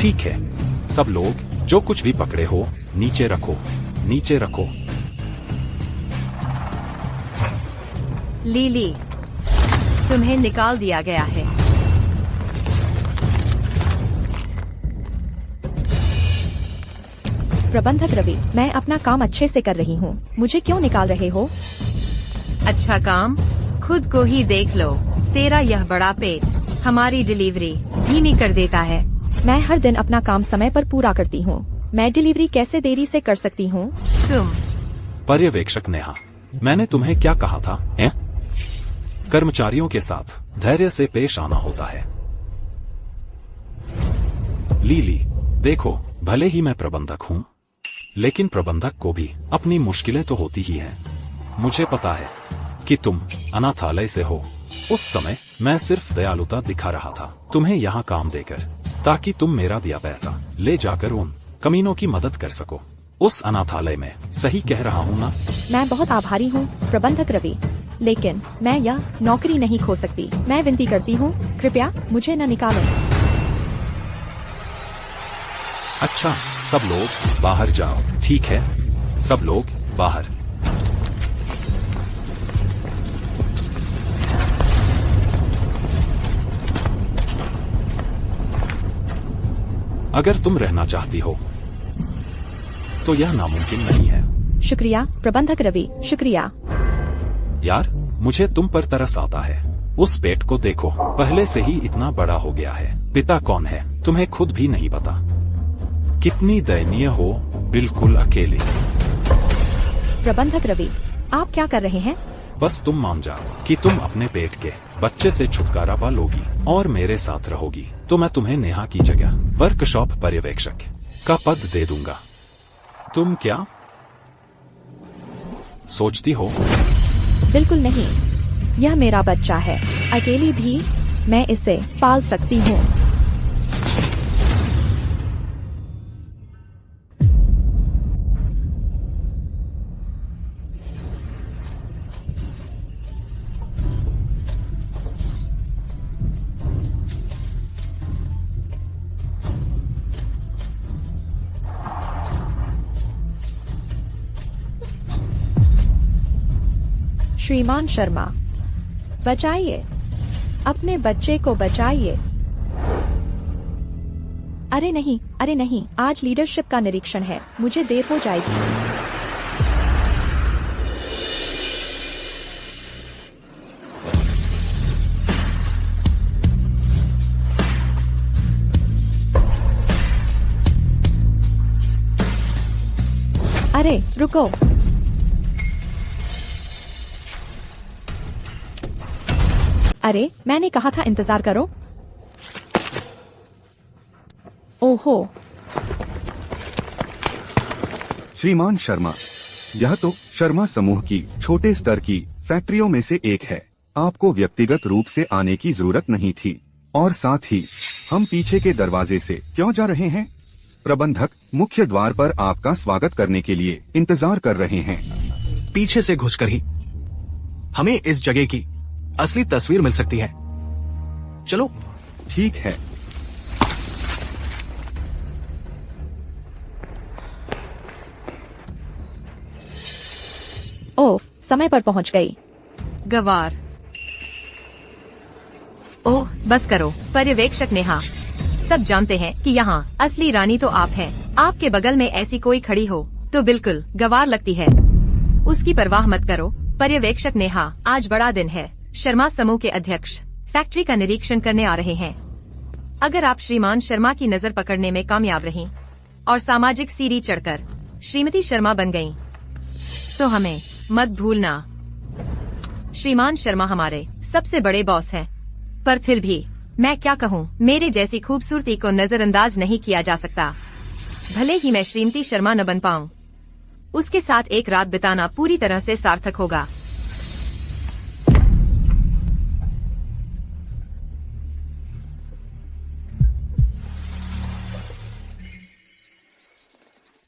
ठीक है, सब लोग जो कुछ भी पकड़े हो नीचे रखो, नीचे रखो। लीली, तुम्हें निकाल दिया गया है। प्रबंधक रवि, मैं अपना काम अच्छे से कर रही हूँ, मुझे क्यों निकाल रहे हो? अच्छा काम खुद को ही देख लो। तेरा यह बड़ा पेट हमारी डिलीवरी धीमी कर देता है। मैं हर दिन अपना काम समय पर पूरा करती हूँ, मैं डिलीवरी कैसे देरी से कर सकती हूँ? तुम पर्यवेक्षक नेहा, मैंने तुम्हें क्या कहा था? कर्मचारियों के साथ धैर्य से पेश आना होता है। लीली, देखो, भले ही मैं प्रबंधक हूँ, लेकिन प्रबंधक को भी अपनी मुश्किलें तो होती ही हैं। मुझे पता है कि तुम अनाथालय से हो। उस समय मैं सिर्फ दयालुता दिखा रहा था तुम्हें यहाँ काम देकर, ताकि तुम मेरा दिया पैसा ले जाकर उन कमीनों की मदद कर सको उस अनाथालय में। सही कह रहा हूँ ना? मैं बहुत आभारी हूँ प्रबंधक रवि, लेकिन मैं यह नौकरी नहीं खो सकती। मैं विनती करती हूँ, कृपया मुझे न निकालें। अच्छा, सब लोग बाहर जाओ। ठीक है, सब लोग बाहर। अगर तुम रहना चाहती हो तो यह नामुमकिन नहीं है। शुक्रिया प्रबंधक रवि, शुक्रिया। यार, मुझे तुम पर तरस आता है। उस पेट को देखो, पहले से ही इतना बड़ा हो गया है। पिता कौन है तुम्हें खुद भी नहीं पता। कितनी दयनीय हो, बिल्कुल अकेली। प्रबंधक रवि, आप क्या कर रहे हैं? बस तुम मान जाओ कि तुम अपने पेट के बच्चे से छुटकारा पा लोगी और मेरे साथ रहोगी, तो मैं तुम्हें नेहा की जगह वर्कशॉप पर्यवेक्षक का पद दे दूंगा। तुम क्या सोचती हो? बिल्कुल नहीं, यह मेरा बच्चा है। अकेली भी मैं इसे पाल सकती हूँ। श्रीमान शर्मा, बचाइए, अपने बच्चे को बचाइए। अरे नहीं, आज लीडरशिप का निरीक्षण है, मुझे देर हो जाएगी। अरे रुको, अरे मैंने कहा था इंतजार करो। ओहो, श्रीमान शर्मा, यह तो शर्मा समूह की छोटे स्तर की फैक्ट्रियों में से एक है। आपको व्यक्तिगत रूप से आने की जरूरत नहीं थी, और साथ ही हम पीछे के दरवाजे से क्यों जा रहे हैं? प्रबंधक मुख्य द्वार पर आपका स्वागत करने के लिए इंतजार कर रहे हैं। पीछे से घुसकर ही हमें इस जगह की असली तस्वीर मिल सकती है। चलो। ठीक है। ओह, समय पर पहुंच गई। गवार। ओह, बस करो पर्यवेक्षक नेहा, सब जानते हैं कि यहाँ असली रानी तो आप हैं। आपके बगल में ऐसी कोई खड़ी हो तो बिल्कुल गवार लगती है। उसकी परवाह मत करो पर्यवेक्षक नेहा, आज बड़ा दिन है। शर्मा समूह के अध्यक्ष फैक्ट्री का निरीक्षण करने आ रहे हैं। अगर आप श्रीमान शर्मा की नजर पकड़ने में कामयाब रहीं और सामाजिक सीढ़ी चढ़कर श्रीमती शर्मा बन गयीं, तो हमें मत भूलना। श्रीमान शर्मा हमारे सबसे बड़े बॉस हैं, पर फिर भी मैं क्या कहूँ, मेरे जैसी खूबसूरती को नजरअंदाज नहीं किया जा सकता। भले ही मैं श्रीमती शर्मा न बन पाऊँ, उसके साथ एक रात बिताना पूरी तरह से सार्थक होगा।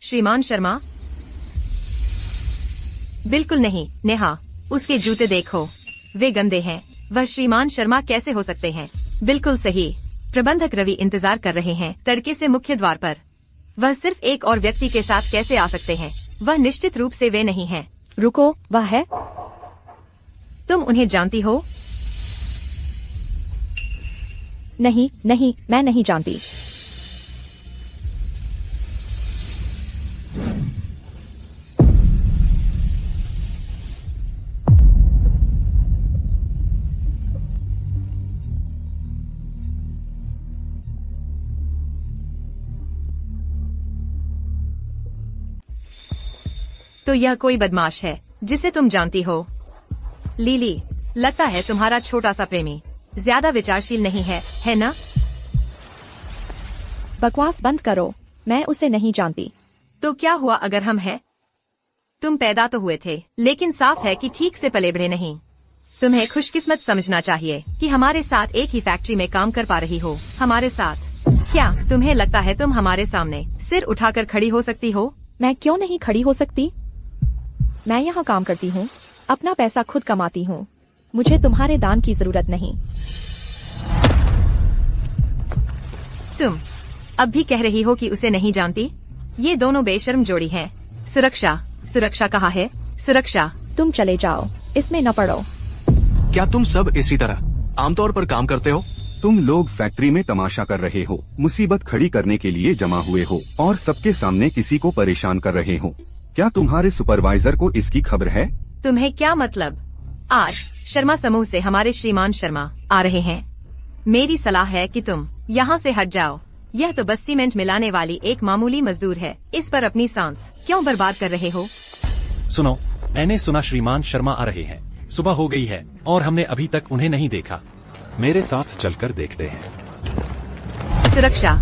श्रीमान शर्मा? बिल्कुल नहीं नेहा, उसके जूते देखो, वे गंदे हैं। वह श्रीमान शर्मा कैसे हो सकते हैं? बिल्कुल सही, प्रबंधक रवि इंतजार कर रहे हैं तड़के से मुख्य द्वार पर। वह सिर्फ एक और व्यक्ति के साथ कैसे आ सकते हैं? वह निश्चित रूप से वे नहीं हैं। रुको, वह है? तुम उन्हें जानती हो? नहीं नहीं, मैं नहीं जानती। तो यह कोई बदमाश है जिसे तुम जानती हो। लीली, लगता है तुम्हारा छोटा सा प्रेमी ज्यादा विचारशील नहीं है ना? बकवास बंद करो, मैं उसे नहीं जानती। तो क्या हुआ अगर हम हैं? तुम पैदा तो हुए थे, लेकिन साफ है कि ठीक से पले बढ़े नहीं। तुम्हें खुशकिस्मत समझना चाहिए कि हमारे साथ एक ही फैक्ट्री में काम कर पा रही हो। हमारे साथ? क्या तुम्हें लगता है तुम हमारे सामने सिर उठाकर खड़ी हो सकती हो? मैं क्यों नहीं खड़ी हो सकती? मैं यहाँ काम करती हूँ, अपना पैसा खुद कमाती हूँ। मुझे तुम्हारे दान की जरूरत नहीं। तुम अब भी कह रही हो कि उसे नहीं जानती? ये दोनों बेशर्म जोड़ी हैं। सुरक्षा, सुरक्षा कहाँ है? सुरक्षा। तुम चले जाओ, इसमें न पड़ो। क्या तुम सब इसी तरह आमतौर पर काम करते हो? तुम लोग फैक्ट्री में तमाशा कर रहे हो, मुसीबत खड़ी करने के लिए जमा हुए हो और सबके सामने किसी को परेशान कर रहे हो। क्या तुम्हारे सुपरवाइजर को इसकी खबर है? तुम्हें क्या मतलब? आज शर्मा समूह से हमारे श्रीमान शर्मा आ रहे हैं। मेरी सलाह है कि तुम यहाँ से हट जाओ। यह तो बस सीमेंट मिलाने वाली एक मामूली मजदूर है। इस पर अपनी सांस क्यों बर्बाद कर रहे हो? सुनो, मैंने सुना श्रीमान शर्मा आ रहे हैं। सुबह हो गई है और हमने अभी तक उन्हें नहीं देखा। मेरे साथ चलकर देखते हैं। सुरक्षा,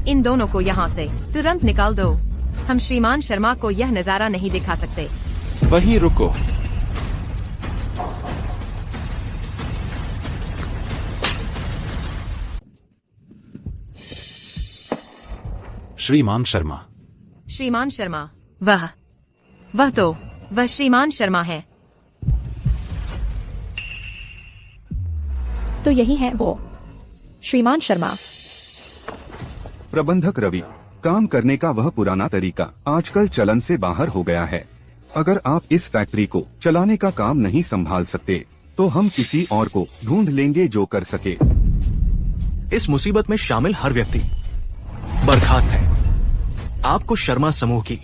इन दोनों को यहाँ से तुरंत निकाल दो। हम श्रीमान शर्मा को यह नजारा नहीं दिखा सकते। वहीं रुको। श्रीमान शर्मा। श्रीमान शर्मा? वह श्रीमान शर्मा है। तो यही है वो, श्रीमान शर्मा। प्रबंधक रवि, काम करने का वह पुराना तरीका आजकल चलन से बाहर हो गया है। अगर आप इस फैक्ट्री को चलाने का काम नहीं संभाल सकते तो हम किसी और को ढूंढ लेंगे जो कर सके। इस मुसीबत में शामिल हर व्यक्ति बर्खास्त है। आपको शर्मा समूह की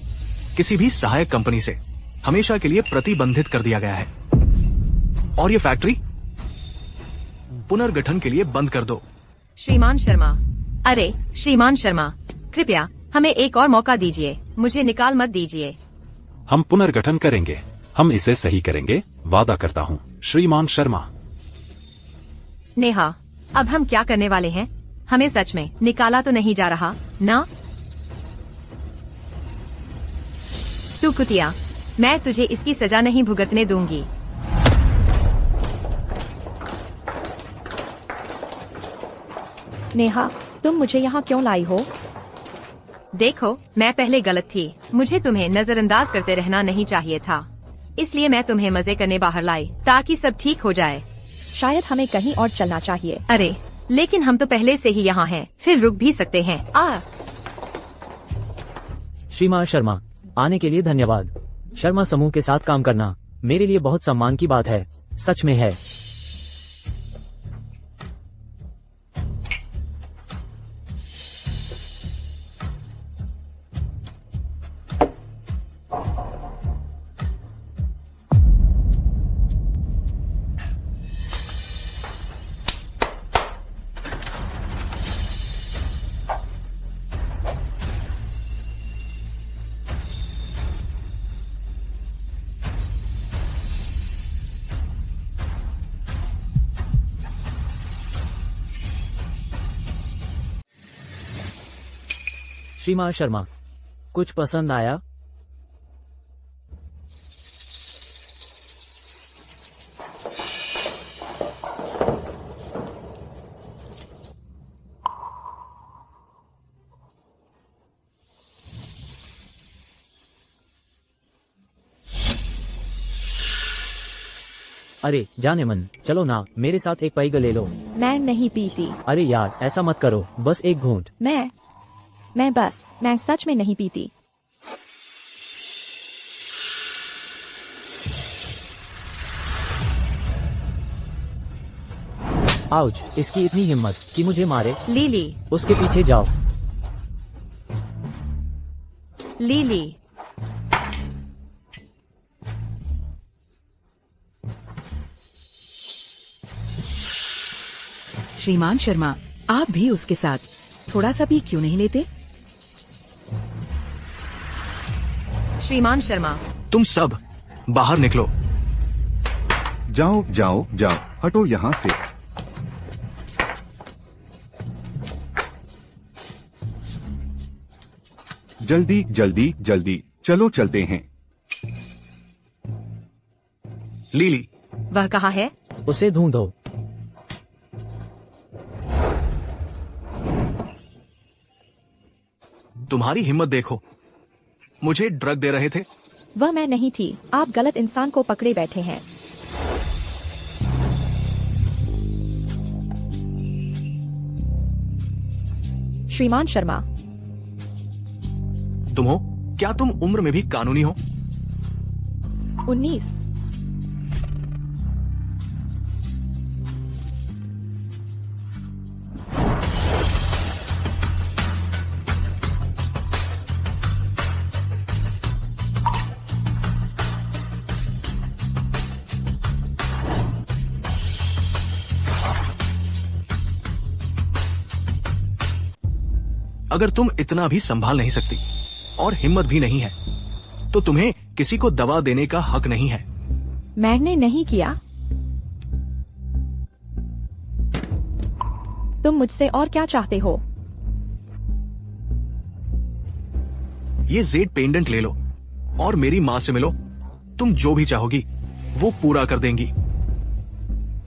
किसी भी सहायक कंपनी से हमेशा के लिए प्रतिबंधित कर दिया गया है और ये फैक्ट्री पुनर्गठन के लिए बंद कर दो। श्रीमान शर्मा, अरे श्रीमान शर्मा, कृपया हमें एक और मौका दीजिए। मुझे निकाल मत दीजिए। हम पुनर्गठन करेंगे, हम इसे सही करेंगे, वादा करता हूँ। श्रीमान शर्मा। नेहा, अब हम क्या करने वाले हैं? हमें सच में निकाला तो नहीं जा रहा ना? तू कुतिया, मैं तुझे इसकी सजा नहीं भुगतने दूंगी। नेहा, तुम मुझे यहाँ क्यों लाई हो? देखो, मैं पहले गलत थी। मुझे तुम्हें नजरअंदाज करते रहना नहीं चाहिए था, इसलिए मैं तुम्हें मजे करने बाहर लाई ताकि सब ठीक हो जाए। शायद हमें कहीं और चलना चाहिए। अरे, लेकिन हम तो पहले से ही यहाँ हैं, फिर रुक भी सकते हैं। श्रीमान शर्मा, आने के लिए धन्यवाद। शर्मा समूह के साथ काम करना मेरे लिए बहुत सम्मान की बात है, सच में है। श्रीमान शर्मा, कुछ पसंद आया? अरे जाने मन, चलो ना मेरे साथ एक पैग ले लो। मैं नहीं पीती। अरे यार ऐसा मत करो, बस एक घूंट। मैं सच में नहीं पीती। आउच, इसकी इतनी हिम्मत कि मुझे मारे। लीली, उसके पीछे जाओ। लीली, श्रीमान शर्मा, आप भी उसके साथ थोड़ा सा भी क्यों नहीं लेते? श्रीमान शर्मा, तुम सब बाहर निकलो। जाओ जाओ जाओ, हटो यहाँ से। जल्दी जल्दी जल्दी, चलो चलते हैं। लीली, वह कहाँ है? उसे ढूंढो। तुम्हारी हिम्मत देखो, मुझे ड्रग दे रहे थे। वह मैं नहीं थी, आप गलत इंसान को पकड़े बैठे हैं। श्रीमान शर्मा, तुम हो? क्या तुम उम्र में भी कानूनी हो? 19। अगर तुम इतना भी संभाल नहीं सकती और हिम्मत भी नहीं है तो तुम्हें किसी को दवा देने का हक नहीं है। मैंने नहीं किया। तुम मुझसे और क्या चाहते हो? ये जेड पेंडेंट ले लो और मेरी माँ से मिलो। तुम जो भी चाहोगी वो पूरा कर देंगी।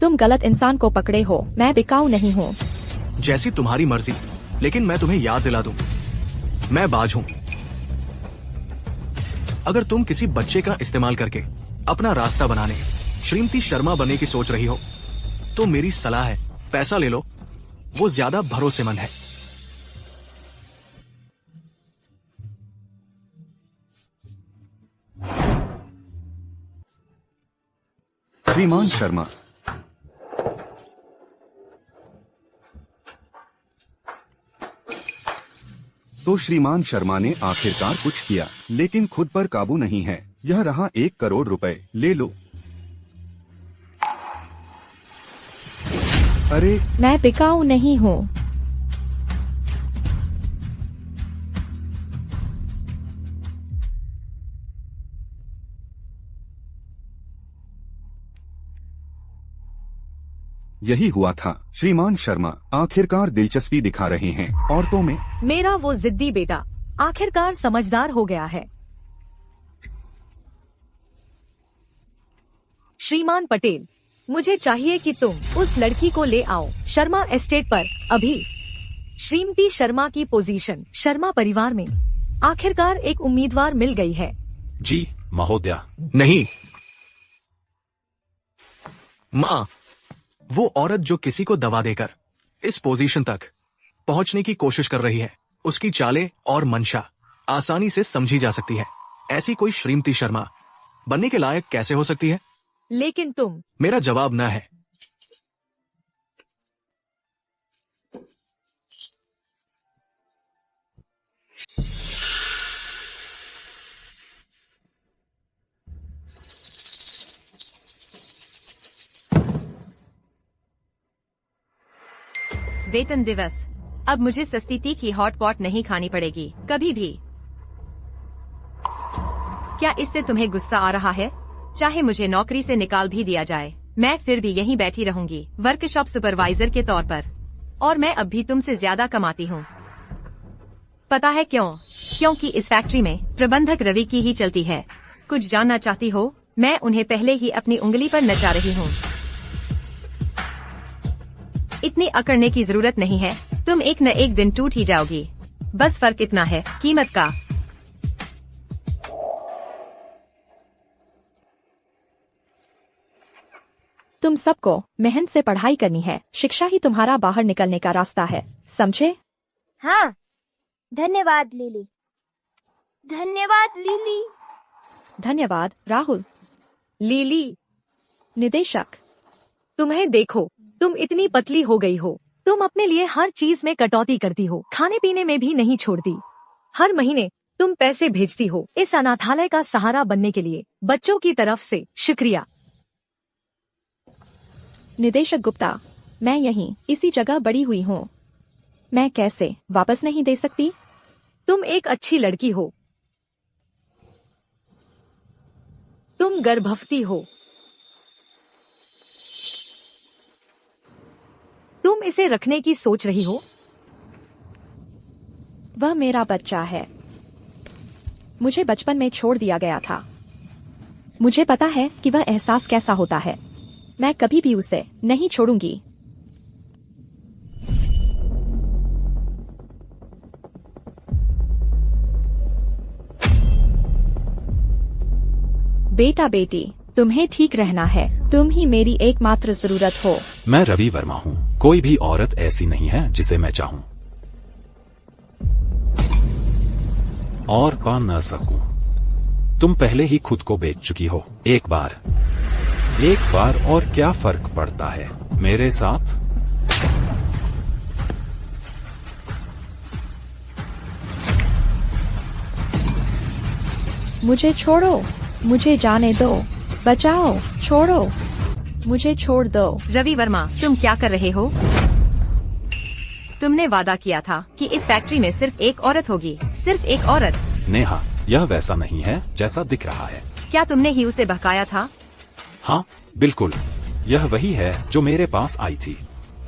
तुम गलत इंसान को पकड़े हो, मैं बिकाऊ नहीं हूँ। जैसी तुम्हारी मर्जी, लेकिन मैं तुम्हें याद दिला दूं, मैं बाज हूं। अगर तुम किसी बच्चे का इस्तेमाल करके अपना रास्ता बनाने श्रीमती शर्मा बनने की सोच रही हो तो मेरी सलाह है, पैसा ले लो, वो ज्यादा भरोसेमंद है। श्रीमान शर्मा, तो श्रीमान शर्मा ने आखिरकार कुछ किया, लेकिन खुद पर काबू नहीं है। यह रहा 1 करोड़ रुपए, ले लो। अरे मैं बिकाऊ नहीं हूँ। यही हुआ था। श्रीमान शर्मा आखिरकार दिलचस्पी दिखा रहे हैं औरतों में। मेरा वो जिद्दी बेटा आखिरकार समझदार हो गया है। श्रीमान पटेल, मुझे चाहिए कि तुम उस लड़की को ले आओ शर्मा एस्टेट पर अभी। श्रीमती शर्मा की पोजीशन शर्मा परिवार में आखिरकार एक उम्मीदवार मिल गई है। जी महोदया। नहीं माँ, वो औरत जो किसी को दवा देकर इस पोजीशन तक पहुंचने की कोशिश कर रही है, उसकी चालें और मंशा आसानी से समझी जा सकती है। ऐसी कोई श्रीमती शर्मा बनने के लायक कैसे हो सकती है? लेकिन तुम। मेरा जवाब न है। वेतन दिवस। अब मुझे सस्ती तीखी हॉट पॉट नहीं खानी पड़ेगी कभी भी। क्या इससे तुम्हें गुस्सा आ रहा है? चाहे मुझे नौकरी से निकाल भी दिया जाए, मैं फिर भी यहीं बैठी रहूंगी वर्कशॉप सुपरवाइजर के तौर पर। और मैं अब भी तुमसे ज्यादा कमाती हूँ। पता है क्यों? क्योंकि इस फैक्ट्री में प्रबंधक रवि की ही चलती है। कुछ जानना चाहती हो? मैं उन्हें पहले ही अपनी उंगली पर नचा रही हूँ। इतनी अकड़ने की जरूरत नहीं है, तुम एक न एक दिन टूट ही जाओगी। बस फर्क इतना है, कीमत का। तुम सबको मेहनत से पढ़ाई करनी है। शिक्षा ही तुम्हारा बाहर निकलने का रास्ता है, समझे? हाँ, धन्यवाद लिली। धन्यवाद लिली। धन्यवाद राहुल। लीली, निदेशक, तुम्हें देखो, तुम इतनी पतली हो गई हो। तुम अपने लिए हर चीज में कटौती करती हो, खाने पीने में भी नहीं छोड़ती। हर महीने तुम पैसे भेजती हो इस अनाथालय का सहारा बनने के लिए। बच्चों की तरफ से शुक्रिया। निदेशक गुप्ता, मैं यहीं इसी जगह बड़ी हुई हूँ। मैं कैसे वापस नहीं दे सकती? तुम एक अच्छी लड़की हो। तुम गर्भवती हो। तुम इसे रखने की सोच रही हो? वह मेरा बच्चा है। मुझे बचपन में छोड़ दिया गया था। मुझे पता है कि वह एहसास कैसा होता है। मैं कभी भी उसे नहीं छोड़ूंगी। बेटा बेटी, तुम्हें ठीक रहना है। तुम ही मेरी एकमात्र जरूरत हो। मैं रवि वर्मा हूँ। कोई भी औरत ऐसी नहीं है जिसे मैं चाहूं और पा न सकूं। तुम पहले ही खुद को बेच चुकी हो। एक बार और क्या फर्क पड़ता है मेरे साथ? मुझे छोड़ो, मुझे जाने दो। बचाओ, छोड़ो, मुझे छोड़ दो। रवि वर्मा, तुम क्या कर रहे हो? तुमने वादा किया था कि इस फैक्ट्री में सिर्फ एक औरत होगी। सिर्फ एक औरत। नेहा, यह वैसा नहीं है जैसा दिख रहा है। क्या तुमने ही उसे बहकाया था? हाँ बिल्कुल, यह वही है जो मेरे पास आई थी।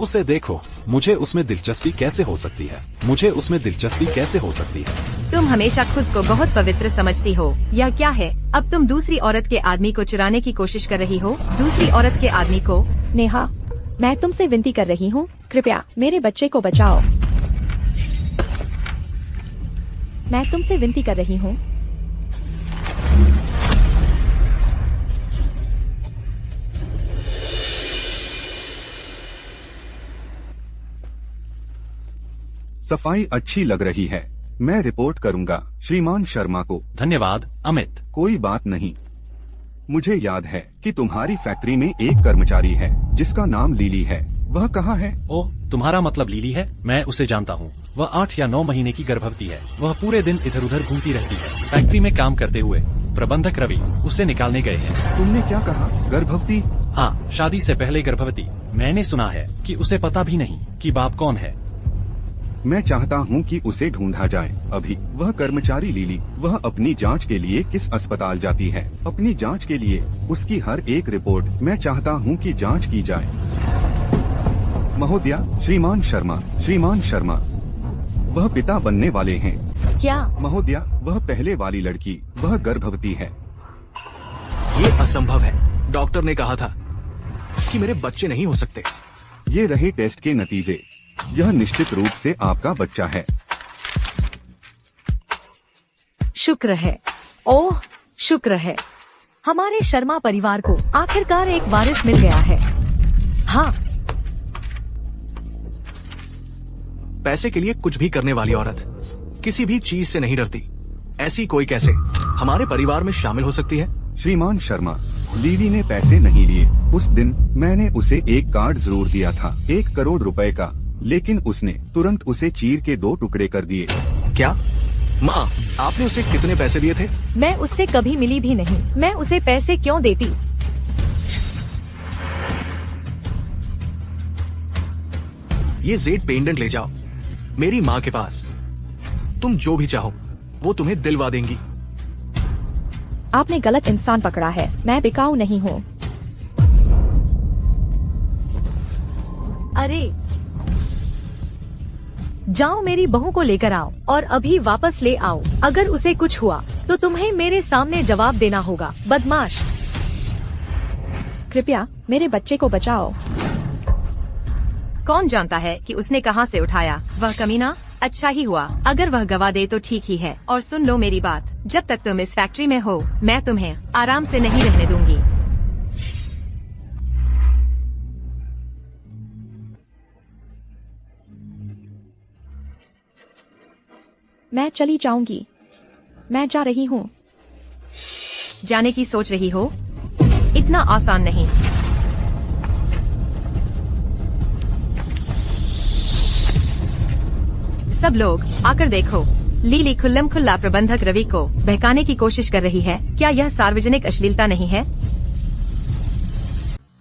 उसे देखो, मुझे उसमें दिलचस्पी कैसे हो सकती है? मुझे उसमें दिलचस्पी कैसे हो सकती है? तुम हमेशा खुद को बहुत पवित्र समझती हो। यह क्या है? अब तुम दूसरी औरत के आदमी को चुराने की कोशिश कर रही हो। दूसरी औरत के आदमी को। नेहा, मैं तुमसे विनती कर रही हूँ, कृपया मेरे बच्चे को बचाओ। मैं तुमसे विनती कर रही हूँ। सफाई अच्छी लग रही है। मैं रिपोर्ट करूंगा श्रीमान शर्मा को। धन्यवाद अमित। कोई बात नहीं। मुझे याद है कि तुम्हारी फैक्ट्री में एक कर्मचारी है जिसका नाम लीली है। वह कहाँ है? ओह, तुम्हारा मतलब लीली है? मैं उसे जानता हूँ। वह 8 या 9 महीने की गर्भवती है। वह पूरे दिन इधर उधर घूमती रहती है। फैक्ट्री में काम करते हुए प्रबंधक रवि उसे निकालने गए हैं। तुमने क्या कहा? गर्भवती? हाँ, शादी से पहले गर्भवती। मैंने सुना है कि उसे पता भी नहीं कि बाप कौन है। मैं चाहता हूँ कि उसे ढूंढा जाए अभी। वह कर्मचारी लीली, वह अपनी जांच के लिए किस अस्पताल जाती है? अपनी जांच के लिए उसकी हर एक रिपोर्ट मैं चाहता हूँ कि जांच की जाए। महोदया, श्रीमान शर्मा, वह पिता बनने वाले हैं। क्या? महोदया, वह पहले वाली लड़की, वह गर्भवती है। ये असंभव है। डॉक्टर ने कहा था कि मेरे बच्चे नहीं हो सकते। ये रहे टेस्ट के नतीजे। यह निश्चित रूप से आपका बच्चा है। शुक्र है। ओह, शुक्र है। हमारे शर्मा परिवार को आखिरकार एक वारिस मिल गया है। हाँ। पैसे के लिए कुछ भी करने वाली औरत किसी भी चीज से नहीं डरती। ऐसी कोई कैसे हमारे परिवार में शामिल हो सकती है? श्रीमान शर्मा, लीली ने पैसे नहीं लिए। उस दिन मैंने उसे एक कार्ड जरूर दिया था, 1 करोड़ रुपए का, लेकिन उसने तुरंत उसे चीर के 2 टुकड़े कर दिए। क्या? माँ, आपने उसे कितने पैसे दिए थे? मैं उससे कभी मिली भी नहीं। मैं उसे पैसे क्यों देती? ये जेड पेंडेंट ले जाओ मेरी माँ के पास। तुम जो भी चाहो वो तुम्हें दिलवा देंगी। आपने गलत इंसान पकड़ा है। मैं बिकाऊ नहीं हूँ। अरे, जाओ मेरी बहू को लेकर आओ और अभी वापस ले आओ। अगर उसे कुछ हुआ तो तुम्हें मेरे सामने जवाब देना होगा, बदमाश। कृपया मेरे बच्चे को बचाओ। कौन जानता है कि उसने कहाँ से उठाया वह कमीना? अच्छा ही हुआ अगर वह गवा दे तो ठीक ही है। और सुन लो मेरी बात, जब तक तुम इस फैक्ट्री में हो मैं तुम्हें आराम से नहीं रहने दूंगी। मैं चली जाऊंगी। मैं जा रही हूँ। जाने की सोच रही हो? इतना आसान नहीं। सब लोग आकर देखो, लीली खुल्लम खुल्ला प्रबंधक रवि को बहकाने की कोशिश कर रही है। क्या यह सार्वजनिक अश्लीलता नहीं है?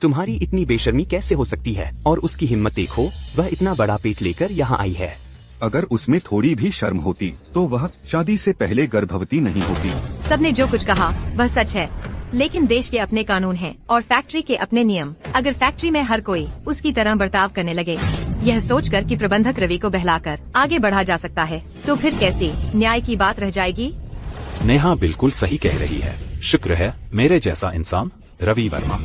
तुम्हारी इतनी बेशर्मी कैसे हो सकती है? और उसकी हिम्मत देखो, वह इतना बड़ा पेट लेकर यहाँ आई है। अगर उसमें थोड़ी भी शर्म होती तो वह शादी से पहले गर्भवती नहीं होती। सबने जो कुछ कहा वह सच है, लेकिन देश के अपने कानून हैं और फैक्ट्री के अपने नियम। अगर फैक्ट्री में हर कोई उसकी तरह बर्ताव करने लगे, यह सोचकर कि प्रबंधक रवि को बहलाकर आगे बढ़ा जा सकता है, तो फिर कैसी न्याय की बात रह जाएगी? नेहा बिल्कुल सही कह रही है। शुक्र है मेरे जैसा इंसान रवि वर्मा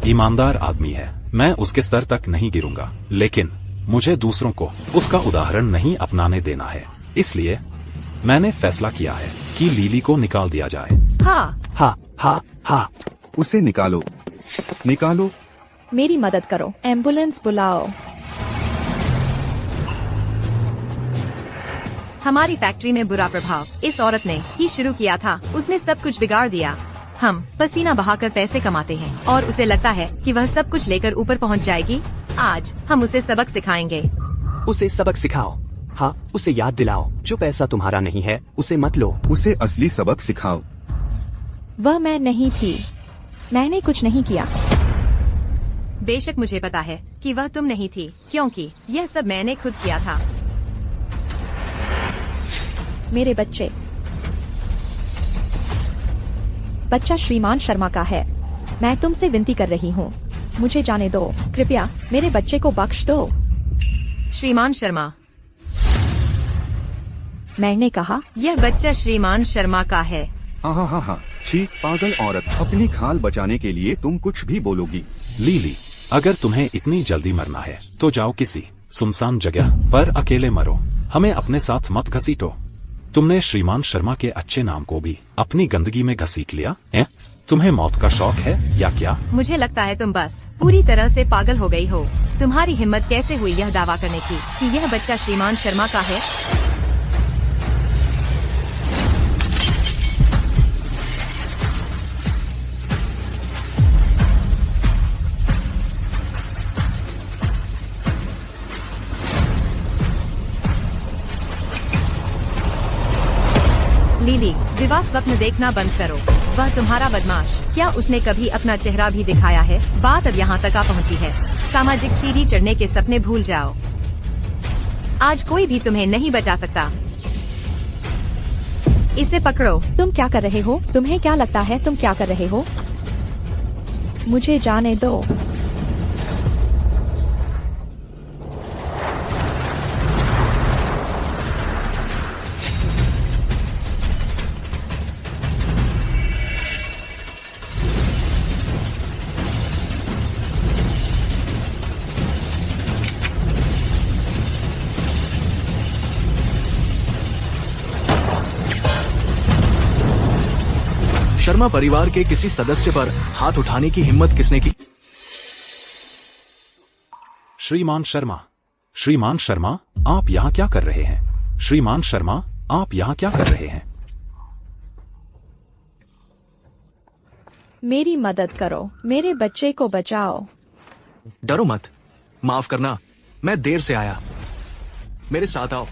ईमानदार आदमी है। मैं उसके स्तर तक नहीं गिरूंगा, लेकिन मुझे दूसरों को उसका उदाहरण नहीं अपनाने देना है। इसलिए मैंने फैसला किया है कि लीली को निकाल दिया जाए। हाँ हाँ हाँ हाँ। उसे निकालो, निकालो। मेरी मदद करो, एम्बुलेंस बुलाओ। हमारी फैक्ट्री में बुरा प्रभाव इस औरत ने ही शुरू किया था। उसने सब कुछ बिगाड़ दिया। हम पसीना बहाकर पैसे कमाते हैं और उसे लगता है कि वह सब कुछ लेकर ऊपर पहुंच जाएगी। आज हम उसे सबक सिखाएंगे। उसे सबक सिखाओ। हाँ, उसे याद दिलाओ, जो पैसा तुम्हारा नहीं है उसे मत लो। उसे असली सबक सिखाओ। वह मैं नहीं थी। मैंने कुछ नहीं किया। बेशक मुझे पता है कि वह तुम नहीं थी, क्योंकि यह सब मैंने खुद किया था। मेरे बच्चा श्रीमान शर्मा का है। मैं तुमसे विनती कर रही हूँ, मुझे जाने दो। कृपया मेरे बच्चे को बख्श दो। श्रीमान शर्मा, मैंने कहा यह बच्चा श्रीमान शर्मा का है। हाँ हाँ हाँ, छी पागल औरत, अपनी खाल बचाने के लिए तुम कुछ भी बोलोगी। लीली, अगर तुम्हें इतनी जल्दी मरना है तो जाओ किसी सुनसान जगह पर अकेले मरो। हमें अपने साथ मत घसीटो। तुमने श्रीमान शर्मा के अच्छे नाम को भी अपनी गंदगी में घसीट लिया है। तुम्हें मौत का शौक है या क्या? मुझे लगता है तुम बस पूरी तरह से पागल हो गई हो। तुम्हारी हिम्मत कैसे हुई यह दावा करने की कि यह बच्चा श्रीमान शर्मा का है? लीली, विवाह स्वप्न देखना बंद करो। वह तुम्हारा बदमाश। क्या उसने कभी अपना चेहरा भी दिखाया है? बात अब यहाँ तक आ पहुँची है। सामाजिक सीढ़ी चढ़ने के सपने भूल जाओ। आज कोई भी तुम्हें नहीं बचा सकता। इसे पकड़ो। तुम क्या कर रहे हो? तुम्हें क्या लगता है तुम क्या कर रहे हो? मुझे जाने दो। शर्मा परिवार के किसी सदस्य पर हाथ उठाने की हिम्मत किसने की? श्रीमान शर्मा, श्रीमान शर्मा, आप यहाँ क्या कर रहे हैं? श्रीमान शर्मा, आप यहाँ क्या कर रहे हैं? मेरी मदद करो, मेरे बच्चे को बचाओ। डरो मत, माफ करना, मैं देर से आया। मेरे साथ आओ।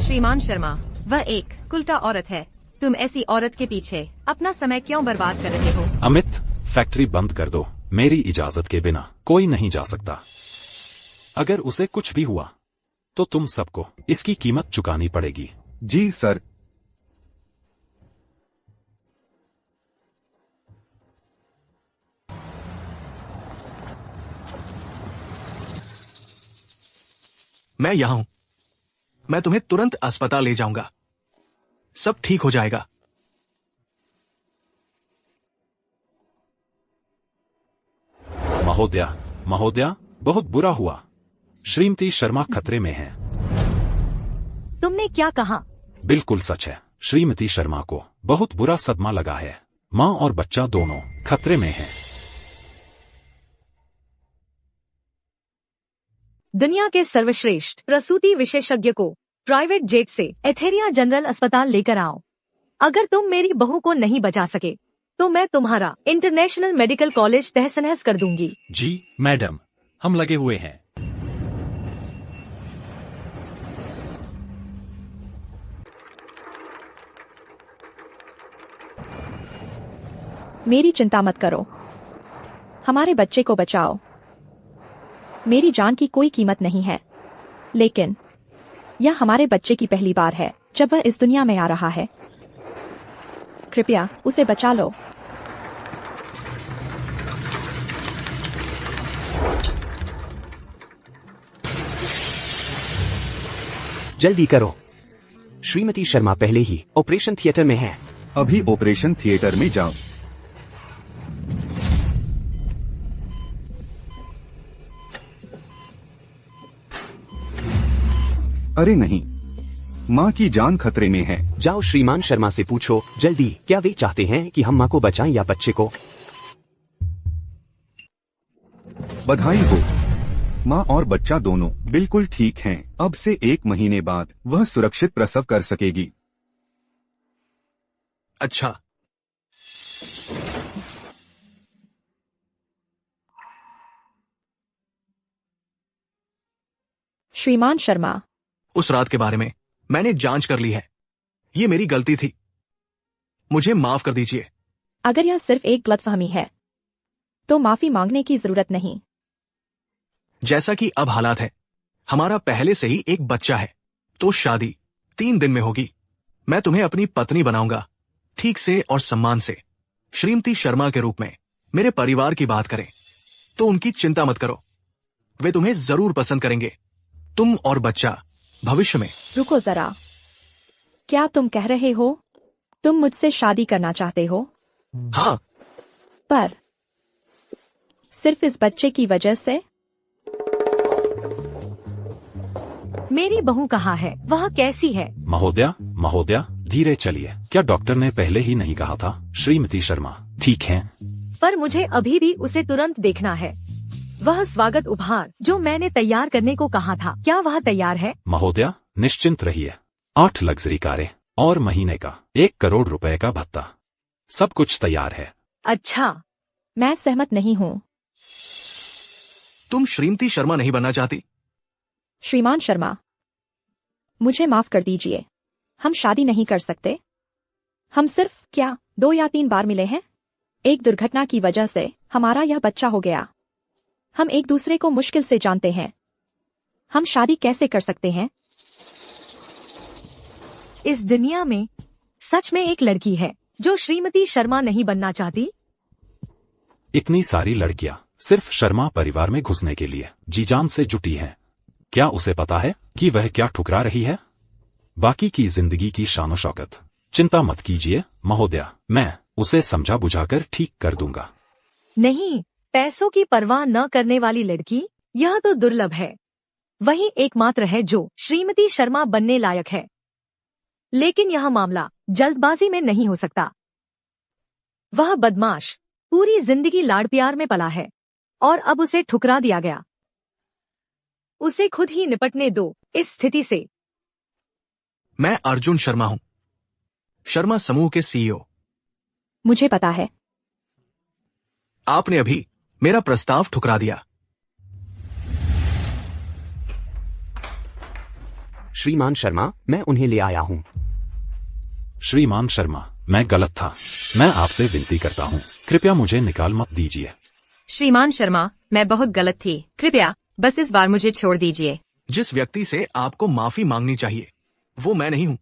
श्रीमान शर्मा, वह एक कुलटा औरत है। तुम ऐसी औरत के पीछे अपना समय क्यों बर्बाद कर रहे हो? अमित, फैक्ट्री बंद कर दो। मेरी इजाजत के बिना कोई नहीं जा सकता। अगर उसे कुछ भी हुआ तो तुम सबको इसकी कीमत चुकानी पड़ेगी। जी सर। मैं यहाँ हूँ। मैं तुम्हें तुरंत अस्पताल ले जाऊंगा। सब ठीक हो जाएगा। महोदया, महोदया, बहुत बुरा हुआ। श्रीमती शर्मा खतरे में हैं। तुमने क्या कहा? बिल्कुल सच है। श्रीमती शर्मा को बहुत बुरा सदमा लगा है। माँ और बच्चा दोनों खतरे में हैं। दुनिया के सर्वश्रेष्ठ प्रसूति विशेषज्ञ को प्राइवेट जेट से एथेरिया जनरल अस्पताल लेकर आओ। अगर तुम मेरी बहू को नहीं बचा सके तो मैं तुम्हारा इंटरनेशनल मेडिकल कॉलेज तहस नहस कर दूंगी। जी मैडम, हम लगे हुए हैं। मेरी चिंता मत करो, हमारे बच्चे को बचाओ। मेरी जान की कोई कीमत नहीं है, लेकिन यह हमारे बच्चे की पहली बार है जब वह इस दुनिया में आ रहा है। कृपया उसे बचा लो। जल्दी करो, श्रीमती शर्मा पहले ही ऑपरेशन थिएटर में है। अभी ऑपरेशन थिएटर में जाओ। अरे नहीं, माँ की जान खतरे में है। जाओ श्रीमान शर्मा से पूछो जल्दी, क्या वे चाहते हैं कि हम माँ को बचाएं या बच्चे को? बधाई हो, माँ और बच्चा दोनों बिल्कुल ठीक हैं। अब से 1 महीने बाद वह सुरक्षित प्रसव कर सकेगी। अच्छा, श्रीमान शर्मा, उस रात के बारे में मैंने जांच कर ली है। ये मेरी गलती थी, मुझे माफ कर दीजिए। अगर यह सिर्फ एक गलतफहमी है तो माफी मांगने की जरूरत नहीं। जैसा कि अब हालात है, हमारा पहले से ही एक बच्चा है, तो शादी 3 दिन में होगी। मैं तुम्हें अपनी पत्नी बनाऊंगा, ठीक से और सम्मान से। श्रीमती शर्मा के रूप में मेरे परिवार की बात करें तो उनकी चिंता मत करो, वे तुम्हें जरूर पसंद करेंगे, तुम और बच्चा भविष्य में। रुको जरा, क्या तुम कह रहे हो तुम मुझसे शादी करना चाहते हो? हाँ, पर सिर्फ इस बच्चे की वजह से? मेरी बहू कहाँ है? वह कैसी है? महोदया धीरे चलिए। क्या डॉक्टर ने पहले ही नहीं कहा था श्रीमती शर्मा ठीक है? पर मुझे अभी भी उसे तुरंत देखना है। वह स्वागत उपहार जो मैंने तैयार करने को कहा था, क्या वह तैयार है? महोदया निश्चिंत रहिए, 8 लग्जरी कारें और महीने का 1 करोड़ रुपए का भत्ता, सब कुछ तैयार है। अच्छा, मैं सहमत नहीं हूँ। तुम श्रीमती शर्मा नहीं बनना चाहती? श्रीमान शर्मा, मुझे माफ कर दीजिए, हम शादी नहीं कर सकते। हम सिर्फ 2 या 3 बार मिले हैं। एक दुर्घटना की वजह से हमारा यह बच्चा हो गया। हम एक दूसरे को मुश्किल से जानते हैं। हम शादी कैसे कर सकते हैं? इस दुनिया में सच में एक लड़की है जो श्रीमती शर्मा नहीं बनना चाहती। इतनी सारी लड़कियां सिर्फ शर्मा परिवार में घुसने के लिए जी जान से जुटी हैं। क्या उसे पता है कि वह क्या ठुकरा रही है? बाकी की जिंदगी की शानो शौकत चिंता मत कीजिए महोदया, मैं उसे समझा बुझाकर ठीक कर दूंगा। नहीं, पैसों की परवाह न करने वाली लड़की, यह तो दुर्लभ है। वही एकमात्र है जो श्रीमती शर्मा बनने लायक है। लेकिन यह मामला जल्दबाजी में नहीं हो सकता। वह बदमाश पूरी जिंदगी लाड़ प्यार में पला है और अब उसे ठुकरा दिया गया। उसे खुद ही निपटने दो इस स्थिति से। मैं अर्जुन शर्मा हूँ, शर्मा समूह के CEO। मुझे पता है। आपने अभी मेरा प्रस्ताव ठुकरा दिया। श्रीमान शर्मा, मैं उन्हें ले आया हूँ। श्रीमान शर्मा, मैं गलत था। मैं आपसे विनती करता हूँ, कृपया मुझे निकाल मत दीजिए। श्रीमान शर्मा, मैं बहुत गलत थी, कृपया बस इस बार मुझे छोड़ दीजिए। जिस व्यक्ति से आपको माफी मांगनी चाहिए वो मैं नहीं हूँ।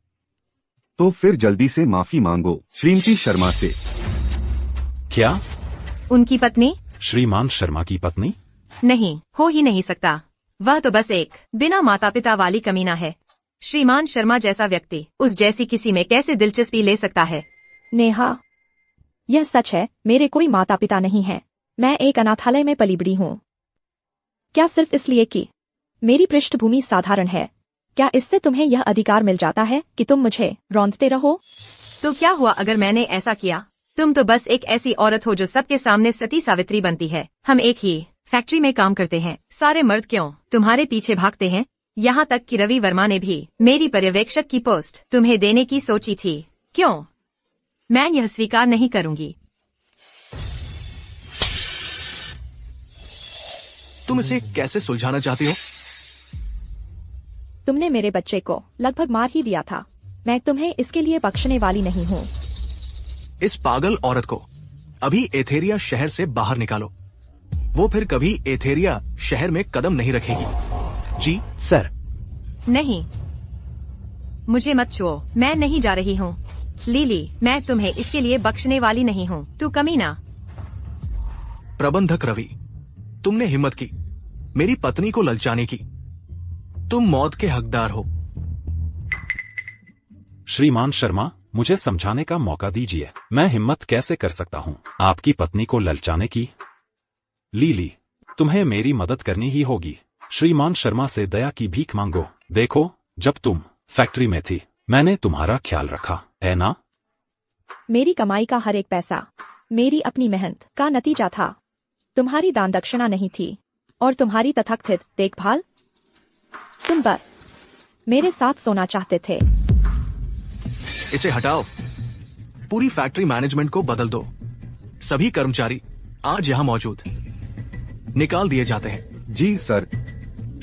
तो फिर जल्दी से माफी मांगो श्रीमती शर्मा से। क्या? उनकी पत्नी? श्रीमान शर्मा की पत्नी? नहीं, हो ही नहीं सकता। वह तो बस एक बिना माता पिता वाली कमीना है। श्रीमान शर्मा जैसा व्यक्ति उस जैसी किसी में कैसे दिलचस्पी ले सकता है? नेहा, यह सच है, मेरे कोई माता पिता नहीं है। मैं एक अनाथालय में पली बड़ी हूँ। क्या सिर्फ इसलिए कि मेरी पृष्ठभूमि साधारण है, क्या इससे तुम्हें यह अधिकार मिल जाता है कि तुम मुझे रौंदते रहो? तो क्या हुआ अगर मैंने ऐसा किया? तुम तो बस एक ऐसी औरत हो जो सबके सामने सती सावित्री बनती है। हम एक ही फैक्ट्री में काम करते हैं। सारे मर्द क्यों तुम्हारे पीछे भागते हैं? यहाँ तक कि रवि वर्मा ने भी मेरी पर्यवेक्षक की पोस्ट तुम्हें देने की सोची थी। क्यों? मैं यह स्वीकार नहीं करूंगी। तुम इसे कैसे सुलझाना चाहती हो? तुमने मेरे बच्चे को लगभग मार ही दिया था। मैं तुम्हें इसके लिए बख्शने वाली नहीं हूँ। इस पागल औरत को अभी एथेरिया शहर से बाहर निकालो। वो फिर कभी एथेरिया शहर में कदम नहीं रखेगी। जी सर। नहीं, मुझे मत छुओ। मैं नहीं जा रही हूँ। लिली, मैं तुम्हें इसके लिए बख्शने वाली नहीं हूँ। तू कमीना। प्रबंधक रवि, तुमने हिम्मत की मेरी पत्नी को ललचाने की। तुम मौत के हकदार हो। श्रीमान शर्मा, मुझे समझाने का मौका दीजिए। मैं हिम्मत कैसे कर सकता हूँ आपकी पत्नी को ललचाने की? लीली, तुम्हें मेरी मदद करनी ही होगी। श्रीमान शर्मा से दया की भीख मांगो। देखो, जब तुम फैक्ट्री में थी मैंने तुम्हारा ख्याल रखा, है ना? मेरी कमाई का हर एक पैसा मेरी अपनी मेहनत का नतीजा था। तुम्हारी दान दक्षिणा नहीं थी और तुम्हारी तथाकथित देखभाल। तुम बस मेरे साथ सोना चाहते थे। इसे हटाओ। पूरी फैक्ट्री मैनेजमेंट को बदल दो। सभी कर्मचारी आज यहाँ मौजूद निकाल दिए जाते हैं। जी सर।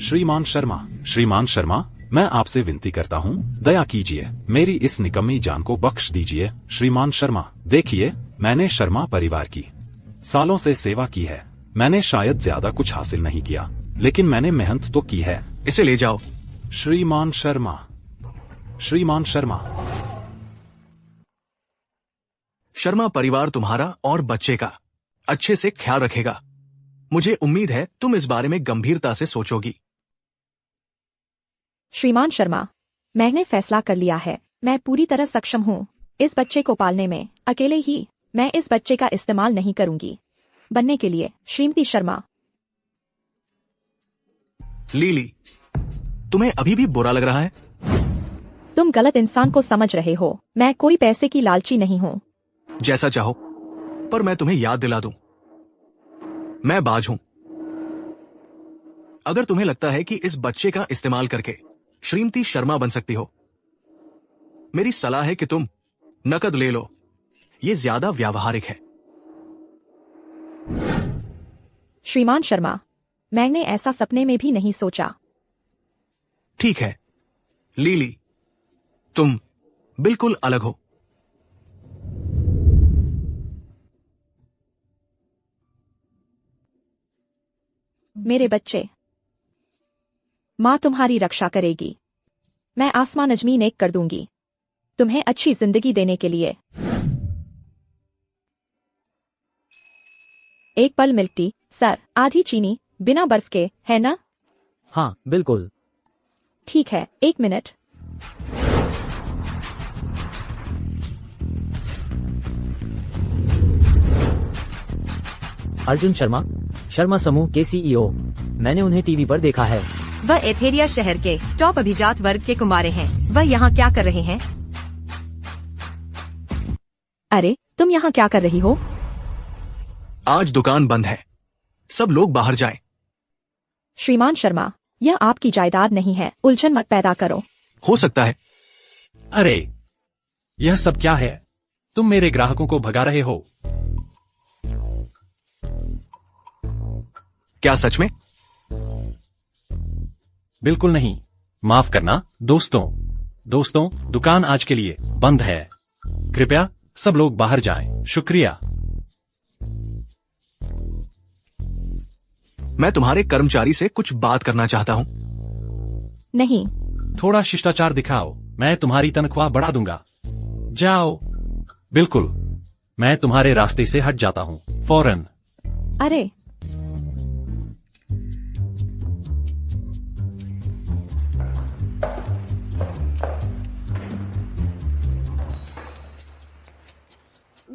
श्रीमान शर्मा, मैं आपसे विनती करता हूँ, दया कीजिए, मेरी इस निकम्मी जान को बख्श दीजिए। श्रीमान शर्मा, देखिए, मैंने शर्मा परिवार की सालों से सेवा की है। मैंने शायद ज्यादा कुछ हासिल नहीं किया, लेकिन मैंने मेहनत तो की है। इसे ले जाओ। श्रीमान शर्मा। शर्मा परिवार तुम्हारा और बच्चे का अच्छे से ख्याल रखेगा। मुझे उम्मीद है तुम इस बारे में गंभीरता से सोचोगी। श्रीमान शर्मा, मैंने फैसला कर लिया है। मैं पूरी तरह सक्षम हूँ इस बच्चे को पालने में। अकेले ही मैं इस बच्चे का इस्तेमाल नहीं करूंगी बनने के लिए। श्रीमती शर्मा। लीली, तुम्हें अभी भी बुरा लग रहा है? तुम गलत इंसान को समझ रहे हो। मैं कोई पैसे की लालची नहीं हूँ। जैसा चाहो, पर मैं तुम्हें याद दिला दूं, मैं बाज हूं। अगर तुम्हें लगता है कि इस बच्चे का इस्तेमाल करके श्रीमती शर्मा बन सकती हो, मेरी सलाह है कि तुम नकद ले लो। ये ज्यादा व्यावहारिक है। श्रीमान शर्मा, मैंने ऐसा सपने में भी नहीं सोचा। ठीक है लीली, तुम बिल्कुल अलग हो। मेरे बच्चे, माँ तुम्हारी रक्षा करेगी। मैं आसमान अजमीन एक कर दूंगी तुम्हें अच्छी जिंदगी देने के लिए। एक पल मिल्क टी, सर। आधी चीनी, बिना बर्फ के, है ना? हाँ बिल्कुल। ठीक है, 1 मिनट। अर्जुन शर्मा समूह के सीईओ। मैंने उन्हें टीवी पर देखा है। वह एथेरिया शहर के टॉप अभिजात वर्ग के कुमारे हैं। वह यहाँ क्या कर रहे हैं? अरे, तुम यहाँ क्या कर रही हो? आज दुकान बंद है, सब लोग बाहर जाएं। श्रीमान शर्मा, यह आपकी जायदाद नहीं है। उलझन मत पैदा करो। हो सकता है। अरे, यह सब क्या है? तुम मेरे ग्राहकों को भगा रहे हो। क्या सच में? बिल्कुल नहीं। माफ करना दोस्तों, दुकान आज के लिए बंद है। कृपया सब लोग बाहर जाएं। शुक्रिया। मैं तुम्हारे कर्मचारी से कुछ बात करना चाहता हूं। नहीं। थोड़ा शिष्टाचार दिखाओ, मैं तुम्हारी तनख्वाह बढ़ा दूंगा। जाओ। बिल्कुल, मैं तुम्हारे रास्ते से हट जाता हूं फौरन। अरे,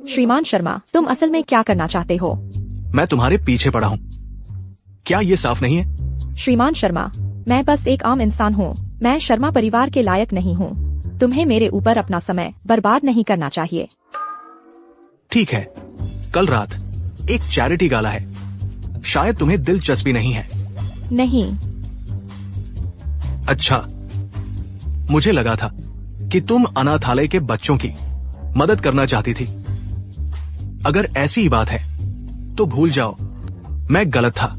श्रीमान शर्मा, तुम असल में क्या करना चाहते हो? मैं तुम्हारे पीछे पड़ा हूं। क्या ये साफ नहीं है? श्रीमान शर्मा, मैं बस एक आम इंसान हूँ। मैं शर्मा परिवार के लायक नहीं हूँ। तुम्हें मेरे ऊपर अपना समय बर्बाद नहीं करना चाहिए। ठीक है, कल रात एक चैरिटी गाला है। शायद तुम्हें दिलचस्पी नहीं है। नहीं। अच्छा, मुझे लगा था कि तुम अनाथालय के बच्चों की मदद करना चाहती थी। अगर ऐसी ही बात है तो भूल जाओ, मैं गलत था।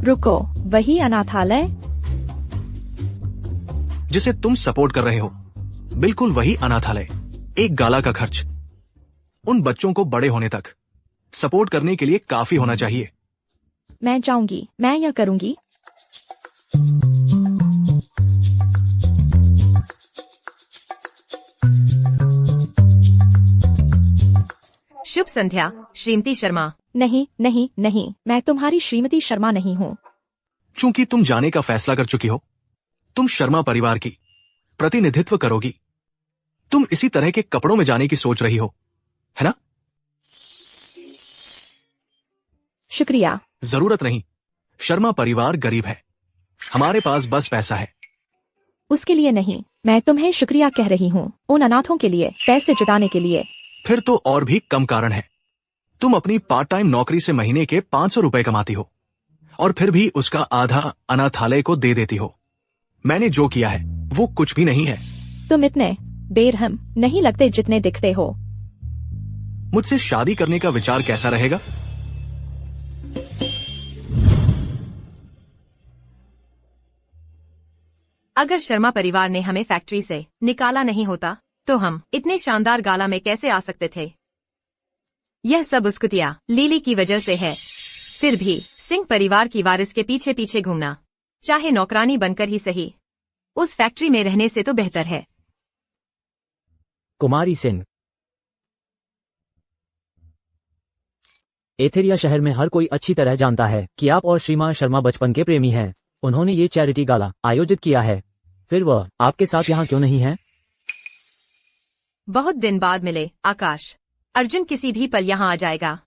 रुको, वही अनाथालय? जिसे तुम सपोर्ट कर रहे हो, बिल्कुल वही अनाथालय। एक गाला का खर्च उन बच्चों को बड़े होने तक सपोर्ट करने के लिए काफी होना चाहिए। मैं जाऊंगी, मैं यह करूंगी। शुभ संध्या, श्रीमती शर्मा। नहीं नहीं नहीं, मैं तुम्हारी श्रीमती शर्मा नहीं हूँ। चूंकि तुम जाने का फैसला कर चुकी हो, तुम शर्मा परिवार की प्रतिनिधित्व करोगी। तुम इसी तरह के कपड़ों में जाने की सोच रही हो, है ना? शुक्रिया। जरूरत नहीं। शर्मा परिवार गरीब है, हमारे पास बस पैसा है। उसके लिए नहीं, मैं तुम्हें शुक्रिया कह रही हूँ, उन अनाथों के लिए पैसे जुटाने के लिए। फिर तो और भी कम कारण है। तुम अपनी पार्ट टाइम नौकरी से महीने के 500 रुपए कमाती हो और फिर भी उसका आधा अनाथालय को दे देती हो। मैंने जो किया है वो कुछ भी नहीं है। तुम इतने बेरहम नहीं लगते जितने दिखते हो। मुझसे शादी करने का विचार कैसा रहेगा? अगर शर्मा परिवार ने हमें फैक्ट्री से निकाला नहीं होता तो हम इतने शानदार गाला में कैसे आ सकते थे? यह सब उस कुतिया लीली की वजह से है। फिर भी सिंह परिवार की वारिस के पीछे पीछे घूमना, चाहे नौकरानी बनकर ही सही, उस फैक्ट्री में रहने से तो बेहतर है। कुमारी सिंह, एथेरिया शहर में हर कोई अच्छी तरह जानता है कि आप और श्रीमान शर्मा बचपन के प्रेमी हैं। उन्होंने ये चैरिटी गाला आयोजित किया है, फिर वह आपके साथ यहाँ क्यों नहीं है? बहुत दिन बाद मिले आकाश। अर्जुन किसी भी पल यहाँ आ जाएगा।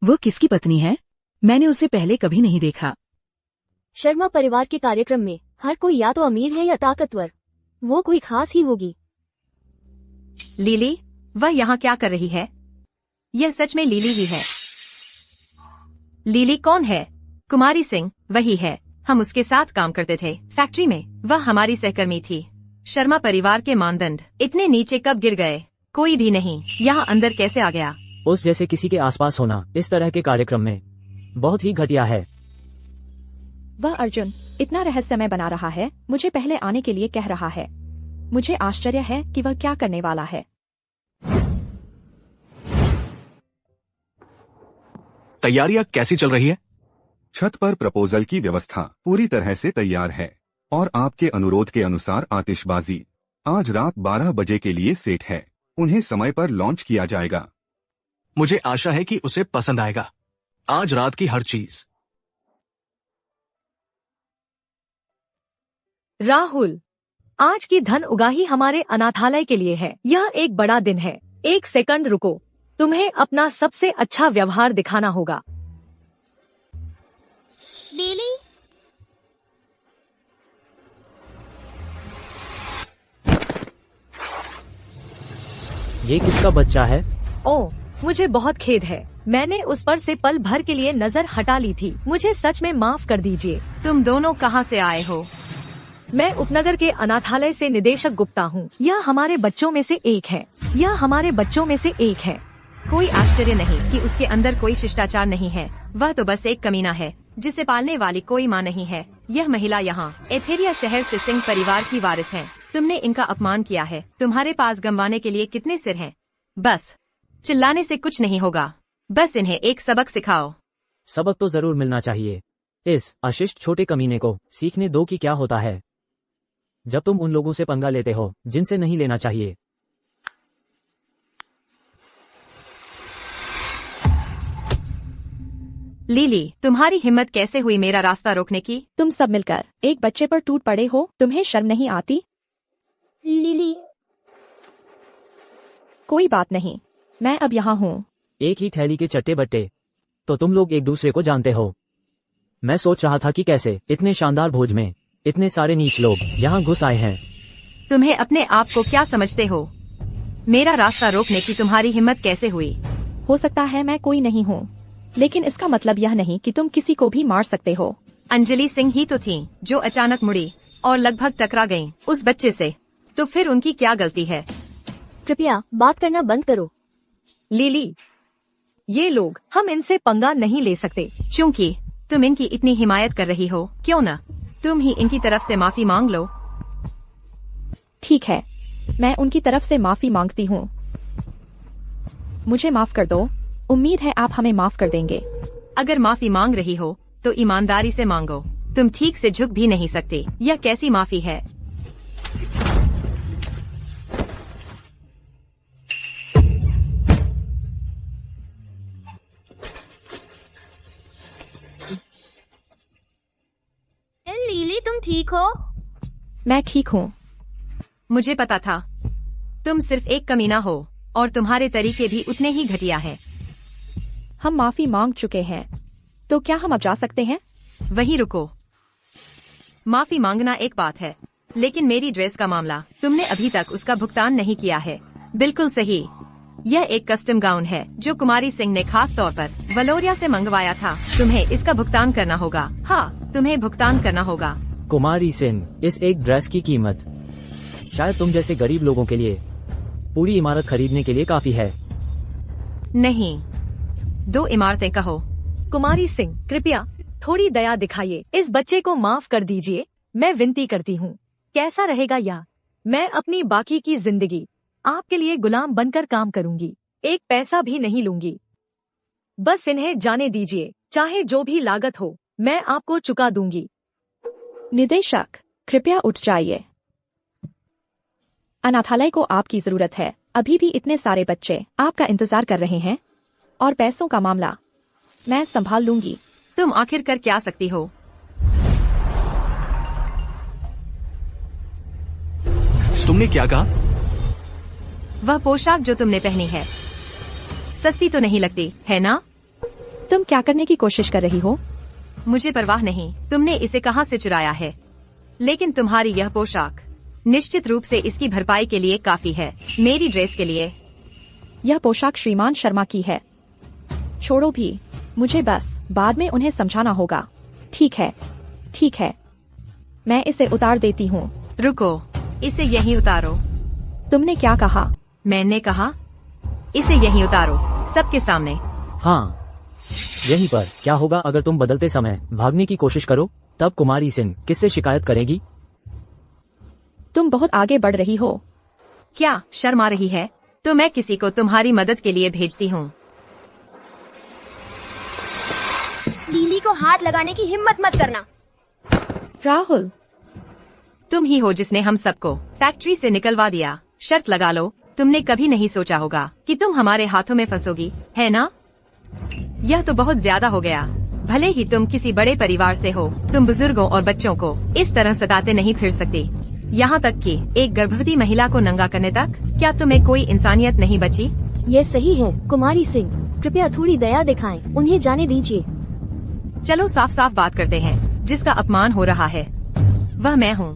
वो किसकी पत्नी है? मैंने उसे पहले कभी नहीं देखा। शर्मा परिवार के कार्यक्रम में हर कोई या तो अमीर है या ताकतवर। वो कोई खास ही होगी। लीली, वह यहाँ क्या कर रही है? यह सच में लीली ही है। लीली कौन है? कुमारी सिंह वही है, हम उसके साथ काम करते थे फैक्ट्री में। वह हमारी सहकर्मी थी। शर्मा परिवार के मानदंड इतने नीचे कब गिर गए? कोई भी नहीं यहाँ अंदर कैसे आ गया? उस जैसे किसी के आसपास होना इस तरह के कार्यक्रम में बहुत ही घटिया है। वह अर्जुन इतना रहस्यमय बना रहा है, मुझे पहले आने के लिए कह रहा है। मुझे आश्चर्य है कि वह क्या करने वाला है। तैयारियां कैसी चल रही है? छत पर प्रपोजल की व्यवस्था पूरी तरह से तैयार है और आपके अनुरोध के अनुसार आतिशबाजी आज रात 12 बजे के लिए सेट है। उन्हें समय पर लॉन्च किया जाएगा। मुझे आशा है कि उसे पसंद आएगा। आज रात की हर चीज। राहुल, आज की धन उगाही हमारे अनाथालय के लिए है। यह एक बड़ा दिन है। एक सेकंड रुको, तुम्हें अपना सबसे अच्छा व्यवहार दिखाना होगा। लीली, ये किसका बच्चा है? ओह, मुझे बहुत खेद है। मैंने उस पर से पल भर के लिए नजर हटा ली थी। मुझे सच में माफ कर दीजिए। तुम दोनों कहाँ से आए हो? मैं उपनगर के अनाथालय से निदेशक गुप्ता हूँ। यह हमारे बच्चों में से एक है। यह हमारे बच्चों में से एक है। कोई आश्चर्य नहीं कि उसके अंदर कोई शिष्टाचार नहीं है। वह तो बस एक कमीना है जिसे पालने वाली कोई माँ नहीं है। यह महिला यहाँ एथेरिया शहर से सिंह परिवार की वारिस है। तुमने इनका अपमान किया है। तुम्हारे पास गंवाने के लिए कितने सिर हैं? बस चिल्लाने से कुछ नहीं होगा। बस इन्हें एक सबक सिखाओ। सबक तो जरूर मिलना चाहिए। इस अशिष्ट छोटे कमीने को सीखने दो कि क्या होता है जब तुम उन लोगों से पंगा लेते हो जिनसे नहीं लेना चाहिए। लीली, तुम्हारी हिम्मत कैसे हुई मेरा रास्ता रोकने की? तुम सब मिलकर एक बच्चे पर टूट पड़े हो। तुम्हें शर्म नहीं आती? लीली, कोई बात नहीं, मैं अब यहाँ हूँ। एक ही थैली के चट्टे बट्टे तो तुम लोग एक दूसरे को जानते हो। मैं सोच रहा था कि कैसे इतने शानदार भोज में इतने सारे नीच लोग यहाँ घुस आए हैं। तुम्हें अपने आप को क्या समझते हो? मेरा रास्ता रोकने की तुम्हारी हिम्मत कैसे हुई? हो सकता है मैं कोई नहीं हूँ। लेकिन इसका मतलब यह नहीं कि तुम किसी को भी मार सकते हो। अंजलि सिंह ही तो थी जो अचानक मुड़ी और लगभग टकरा गईं उस बच्चे से। तो फिर उनकी क्या गलती है? कृपया बात करना बंद करो। लिली, ये लोग, हम इनसे पंगा नहीं ले सकते। चूंकि तुम इनकी इतनी हिमायत कर रही हो, क्यों न तुम ही इनकी तरफ से माफी मांग लो। ठीक है, मैं उनकी तरफ से माफी मांगती हूँ। मुझे माफ कर दो। उम्मीद है आप हमें माफ कर देंगे। अगर माफी मांग रही हो तो ईमानदारी से मांगो। तुम ठीक से झुक भी नहीं सकते। यह कैसी माफी है? लीली, तुम ठीक हो? मैं ठीक हूँ। मुझे पता था तुम सिर्फ एक कमीना हो और तुम्हारे तरीके भी उतने ही घटिया हैं। हम माफी मांग चुके हैं, तो क्या हम अब जा सकते हैं? वहीं रुको। माफी मांगना एक बात है, लेकिन मेरी ड्रेस का मामला, तुमने अभी तक उसका भुगतान नहीं किया है। बिल्कुल सही, यह एक कस्टम गाउन है जो कुमारी सिंह ने खास तौर पर वलोरिया से मंगवाया था। तुम्हें इसका भुगतान करना होगा। हाँ, तुम्हें भुगतान करना होगा। कुमारी सिंह, इस एक ड्रेस की कीमत शायद तुम जैसे गरीब लोगों के लिए पूरी इमारत खरीदने के लिए काफी है। नहीं, 2 इमारतें कहो। कुमारी सिंह, कृपया थोड़ी दया दिखाइए। इस बच्चे को माफ कर दीजिए, मैं विनती करती हूँ। कैसा रहेगा या मैं अपनी बाकी की जिंदगी आपके लिए गुलाम बनकर काम करूंगी, एक पैसा भी नहीं लूंगी। बस इन्हें जाने दीजिए, चाहे जो भी लागत हो मैं आपको चुका दूंगी। निदेशक, कृपया उठ जाइए। अनाथालय को आपकी जरूरत है। अभी भी इतने सारे बच्चे आपका इंतजार कर रहे हैं, और पैसों का मामला मैं संभाल लूंगी। तुम आखिर कर क्या सकती हो? तुमने क्या कहा? वह पोशाक जो तुमने पहनी है सस्ती तो नहीं लगती है ना? तुम क्या करने की कोशिश कर रही हो? मुझे परवाह नहीं तुमने इसे कहाँ से चुराया है, लेकिन तुम्हारी यह पोशाक निश्चित रूप से इसकी भरपाई के लिए काफी है। मेरी ड्रेस के लिए। यह पोशाक श्रीमान शर्मा की है। छोड़ो भी, मुझे बस बाद में उन्हें समझाना होगा। ठीक है, ठीक है, मैं इसे उतार देती हूँ। रुको, इसे यहीं उतारो। तुमने क्या कहा? मैंने कहा इसे यहीं उतारो, सबके सामने। हाँ, यहीं पर। क्या होगा अगर तुम बदलते समय भागने की कोशिश करो? तब कुमारी सिंह किससे शिकायत करेगी? तुम बहुत आगे बढ़ रही हो। क्या शर्म आ रही है? तो मैं किसी को तुम्हारी मदद के लिए भेजती हूँ। लीली को हाथ लगाने की हिम्मत मत करना। राहुल, तुम ही हो जिसने हम सबको फैक्ट्री से निकलवा दिया। शर्त लगा लो, तुमने कभी नहीं सोचा होगा कि तुम हमारे हाथों में फंसोगी, है ना? यह तो बहुत ज्यादा हो गया। भले ही तुम किसी बड़े परिवार से हो, तुम बुजुर्गों और बच्चों को इस तरह सताते नहीं फिर सकती। यहाँ तक कि एक गर्भवती महिला को नंगा करने तक। क्या तुम्हें कोई इंसानियत नहीं बची? ये सही है कुमारी सिंह, कृपया थोड़ी दया दिखाएं, उन्हें जाने दीजिए। चलो साफ साफ बात करते हैं। जिसका अपमान हो रहा है वह मैं हूँ।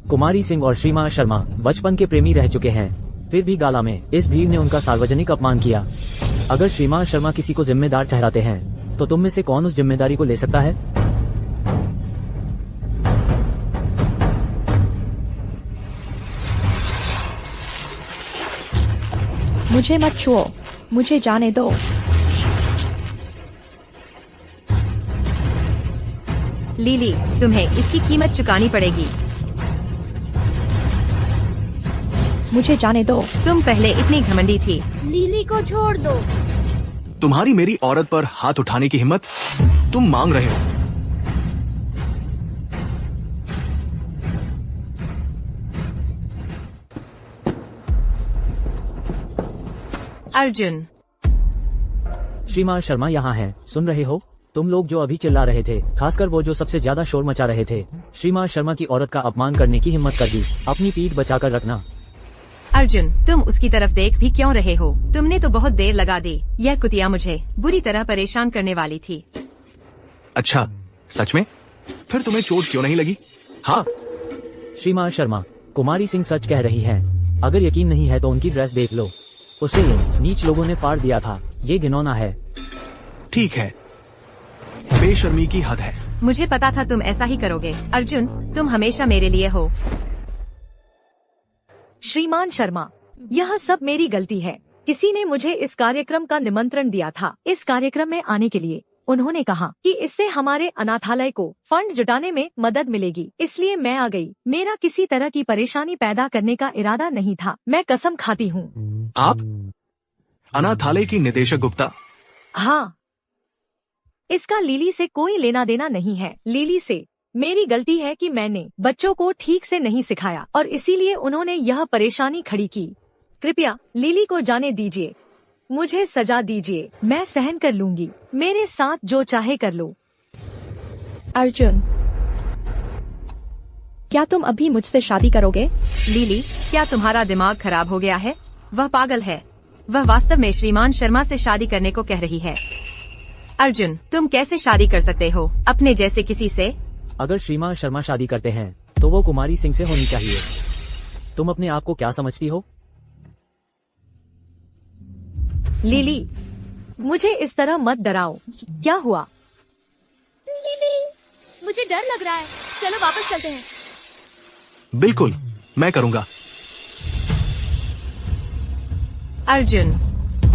कुमारी सिंह और श्रीमान शर्मा बचपन के प्रेमी रह चुके हैं, फिर भी गाला में इस भीड़ ने उनका सार्वजनिक अपमान किया। अगर श्रीमान शर्मा किसी को जिम्मेदार ठहराते हैं, तो तुम में से कौन उस जिम्मेदारी को ले सकता है? मुझे मत छुओ, मुझे जाने दो। लीली, तुम्हें इसकी कीमत चुकानी पड़ेगी। मुझे जाने दो। तुम पहले इतनी घमंडी थी। लीली को छोड़ दो। तुम्हारी मेरी औरत पर हाथ उठाने की हिम्मत तुम मांग रहे हो? अर्जुन। श्रीमान शर्मा यहाँ हैं, सुन रहे हो? तुम लोग जो अभी चिल्ला रहे थे, खासकर वो जो सबसे ज्यादा शोर मचा रहे थे, श्रीमान शर्मा की औरत का अपमान करने की हिम्मत कर दी। अपनी पीठ बचाकर रखना। अर्जुन, तुम उसकी तरफ देख भी क्यों रहे हो? तुमने तो बहुत देर लगा दी। यह कुतिया मुझे बुरी तरह परेशान करने वाली थी। अच्छा, सच में? फिर तुम्हें चोट क्यों नहीं लगी? हाँ। श्रीमान शर्मा, कुमारी सिंह सच कह रही है। अगर यकीन नहीं है तो उनकी ड्रेस देख लो। उसे नीच लोगों ने फाड़ दिया था। ये घिनौना है। ठीक है, बेशर्मी की हद है। मुझे पता था तुम ऐसा ही करोगे। अर्जुन, तुम हमेशा मेरे लिए हो। श्रीमान शर्मा, यह सब मेरी गलती है। किसी ने मुझे इस कार्यक्रम का निमंत्रण दिया था। इस कार्यक्रम में आने के लिए उन्होंने कहा कि इससे हमारे अनाथालय को फंड जुटाने में मदद मिलेगी, इसलिए मैं आ गई। मेरा किसी तरह की परेशानी पैदा करने का इरादा नहीं था। मैं कसम खाती हूँ। आप अनाथालय की निदेशक गुप्ता? हाँ, इसका लिली से कोई लेना देना नहीं है। लिली से मेरी गलती है कि मैंने बच्चों को ठीक से नहीं सिखाया और इसीलिए उन्होंने यह परेशानी खड़ी की। कृपया लिली को जाने दीजिए। मुझे सजा दीजिए, मैं सहन कर लूंगी। मेरे साथ जो चाहे कर लो। अर्जुन, क्या तुम अभी मुझसे शादी करोगे? लिली, क्या तुम्हारा दिमाग खराब हो गया है? वह पागल है। वह वास्तव में श्रीमान शर्मा से शादी करने को कह रही है। अर्जुन, तुम कैसे शादी कर सकते हो अपने जैसे किसी से? अगर श्रीमान शर्मा शादी करते हैं तो वो कुमारी सिंह से होनी चाहिए। तुम अपने आप को क्या समझती हो? लिली, मुझे इस तरह मत डराओ। क्या हुआ? मुझे डर लग रहा है। चलो वापस चलते हैं। बिल्कुल, मैं करूंगा। अर्जुन,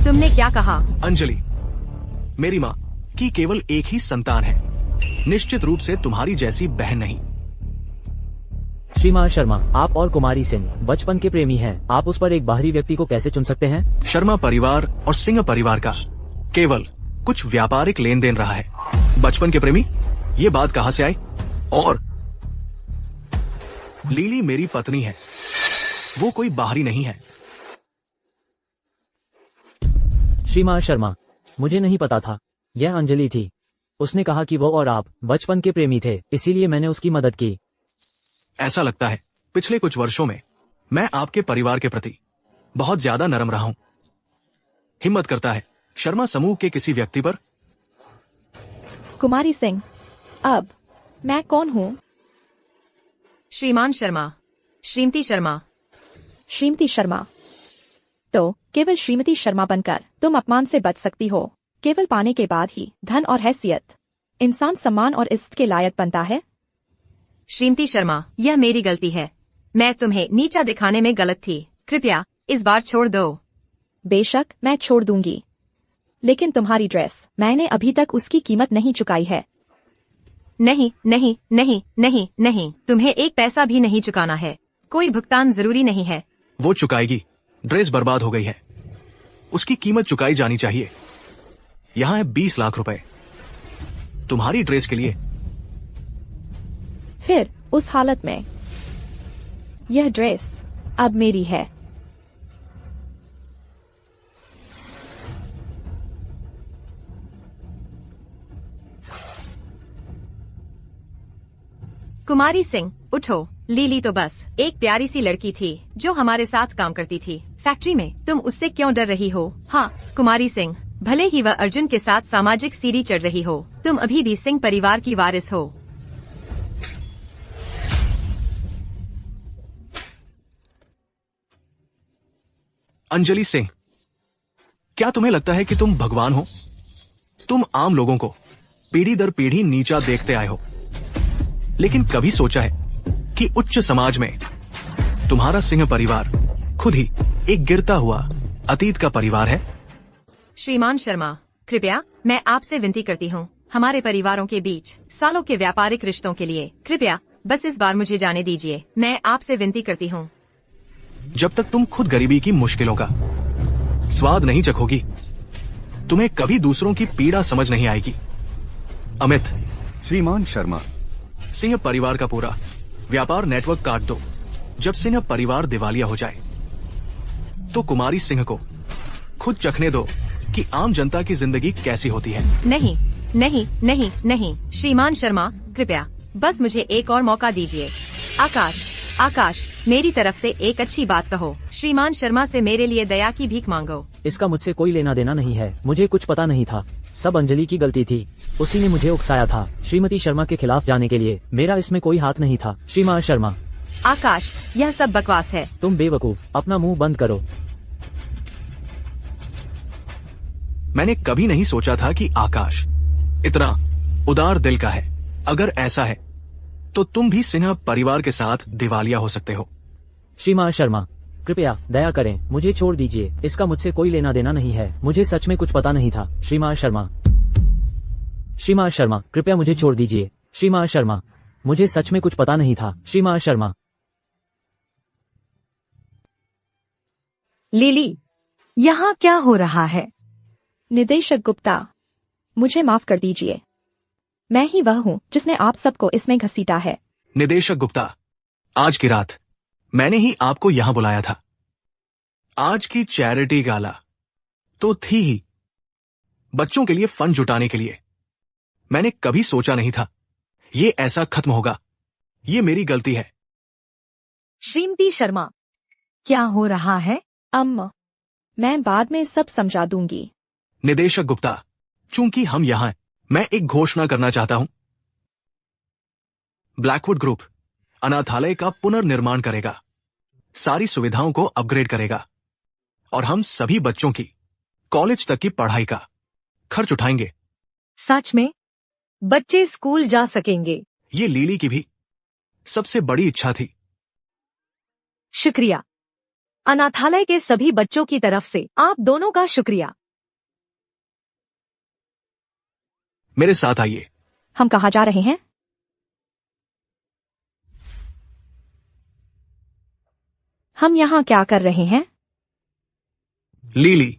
तुमने क्या कहा? अंजलि मेरी माँ की केवल एक ही संतान है, निश्चित रूप से तुम्हारी जैसी बहन नहीं। श्रीमान शर्मा, आप और कुमारी सिंह बचपन के प्रेमी हैं। आप उस पर एक बाहरी व्यक्ति को कैसे चुन सकते हैं? शर्मा परिवार और सिंह परिवार का केवल कुछ व्यापारिक लेन देन रहा है। बचपन के प्रेमी, ये बात कहाँ से आई? और लीली मेरी पत्नी है, वो कोई बाहरी नहीं है। श्रीमान शर्मा, मुझे नहीं पता था। यह अंजलि थी। उसने कहा कि वो और आप बचपन के प्रेमी थे, इसीलिए मैंने उसकी मदद की। ऐसा लगता है पिछले कुछ वर्षों में मैं आपके परिवार के प्रति बहुत ज्यादा नरम रहा हूं। हिम्मत करता है शर्मा समूह के किसी व्यक्ति पर? कुमारी सिंह, अब मैं कौन हूँ? श्रीमान शर्मा, श्रीमती शर्मा। श्रीमती शर्मा। तो केवल श्रीमती शर्मा बनकर तुम अपमान से बच सकती हो। केवल पाने के बाद ही धन और हैसियत इंसान सम्मान और इज्जत के लायक बनता है। श्रीमती शर्मा, यह मेरी गलती है। मैं तुम्हें नीचा दिखाने में गलत थी। कृपया इस बार छोड़ दो। बेशक मैं छोड़ दूंगी, लेकिन तुम्हारी ड्रेस, मैंने अभी तक उसकी कीमत नहीं चुकाई है। नहीं नहीं नहीं नहीं नहीं, तुम्हें एक पैसा भी नहीं चुकाना है। कोई भुगतान जरूरी नहीं है। वो चुकाएगी। ड्रेस बर्बाद हो गई है, उसकी कीमत चुकाई जानी चाहिए। यहाँ है 20 लाख रुपए तुम्हारी ड्रेस के लिए। फिर उस हालत में यह ड्रेस अब मेरी है। कुमारी सिंह, उठो। लीली तो बस एक प्यारी सी लड़की थी जो हमारे साथ काम करती थी फैक्ट्री में। तुम उससे क्यों डर रही हो? हाँ कुमारी सिंह, भले ही वह अर्जुन के साथ सामाजिक सीढ़ी चढ़ रही हो, तुम अभी भी सिंह परिवार की वारिस हो। अंजलि सिंह, क्या तुम्हें लगता है कि तुम भगवान हो? तुम आम लोगों को पीढ़ी दर पीढ़ी नीचा देखते आए हो, लेकिन कभी सोचा है कि उच्च समाज में तुम्हारा सिंह परिवार खुद ही एक गिरता हुआ अतीत का परिवार है? श्रीमान शर्मा, कृपया मैं आपसे विनती करती हूँ, हमारे परिवारों के बीच सालों के व्यापारिक रिश्तों के लिए कृपया बस इस बार मुझे जाने दीजिए। मैं आपसे विनती करती हूँ। जब तक तुम खुद गरीबी की मुश्किलों का स्वाद नहीं चखोगी, तुम्हें कभी दूसरों की पीड़ा समझ नहीं आएगी। अमित, श्रीमान शर्मा, सिंह परिवार का पूरा व्यापार नेटवर्क काट दो। जब सिंह परिवार दिवालिया हो जाए तो कुमारी सिंह को खुद चखने दो कि आम जनता की जिंदगी कैसी होती है। नहीं नहीं नहीं नहीं, श्रीमान शर्मा कृपया बस मुझे एक और मौका दीजिए। आकाश, आकाश, मेरी तरफ से एक अच्छी बात कहो। श्रीमान शर्मा से मेरे लिए दया की भीख मांगो। इसका मुझसे कोई लेना देना नहीं है। मुझे कुछ पता नहीं था। सब अंजलि की गलती थी। उसी ने मुझे उकसाया था श्रीमती शर्मा के खिलाफ जाने के लिए। मेरा इसमें कोई हाथ नहीं था। श्रीमान शर्मा। आकाश, यह सब बकवास है। तुम बेवकूफ, अपना मुंह बंद करो। मैंने कभी नहीं सोचा था कि आकाश इतना उदार दिल का है। अगर ऐसा है तो तुम भी सिन्हा परिवार के साथ दिवालिया हो सकते हो। श्रीमान शर्मा, कृपया दया करें, मुझे छोड़ दीजिए। इसका मुझसे कोई लेना देना नहीं है। मुझे सच में कुछ पता नहीं था। श्रीमान शर्मा, श्रीमान शर्मा, कृपया मुझे छोड़ दीजिए। श्रीमान शर्मा, मुझे सच में कुछ पता नहीं था। श्रीमान शर्मा। लिली, यहाँ क्या हो रहा है? निदेशक गुप्ता, मुझे माफ कर दीजिए। मैं ही वह हूँ जिसने आप सबको इसमें घसीटा है। निदेशक गुप्ता, आज की रात मैंने ही आपको यहां बुलाया था। आज की चैरिटी गाला तो थी ही बच्चों के लिए फंड जुटाने के लिए। मैंने कभी सोचा नहीं था ये ऐसा खत्म होगा। ये मेरी गलती है। श्रीमती शर्मा, क्या हो रहा है? अम्मा, मैं बाद में सब समझा दूंगी। निदेशक गुप्ता, चूंकि हम यहां हैं, मैं एक घोषणा करना चाहता हूं। ब्लैकवुड ग्रुप अनाथालय का पुनर्निर्माण करेगा, सारी सुविधाओं को अपग्रेड करेगा और हम सभी बच्चों की कॉलेज तक की पढ़ाई का खर्च उठाएंगे। सच में? बच्चे स्कूल जा सकेंगे? ये लीली की भी सबसे बड़ी इच्छा थी। शुक्रिया। अनाथालय के सभी बच्चों की तरफ से आप दोनों का शुक्रिया। मेरे साथ आइए। हम कहाँ जा रहे हैं? हम यहाँ क्या कर रहे हैं? लीली,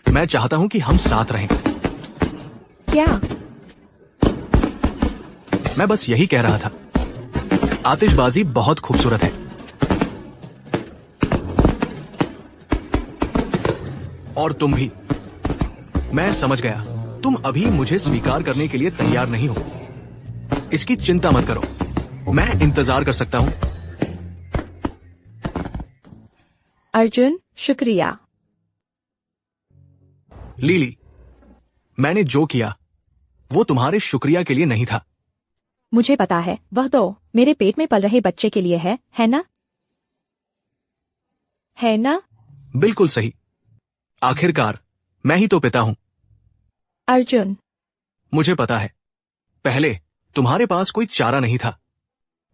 मैं चाहता हूं कि हम साथ रहें। क्या? मैं बस यही कह रहा था। आतिशबाजी बहुत खूबसूरत है और तुम भी। मैं समझ गया, तुम अभी मुझे स्वीकार करने के लिए तैयार नहीं हो। इसकी चिंता मत करो, मैं इंतजार कर सकता हूं। अर्जुन, शुक्रिया। लीली, मैंने जो किया वो तुम्हारे शुक्रिया के लिए नहीं था। मुझे पता है, वह तो मेरे पेट में पल रहे बच्चे के लिए है ना? है ना? बिल्कुल सही। आखिरकार मैं ही तो पिता हूं। अर्जुन, मुझे पता है, पहले तुम्हारे पास कोई चारा नहीं था,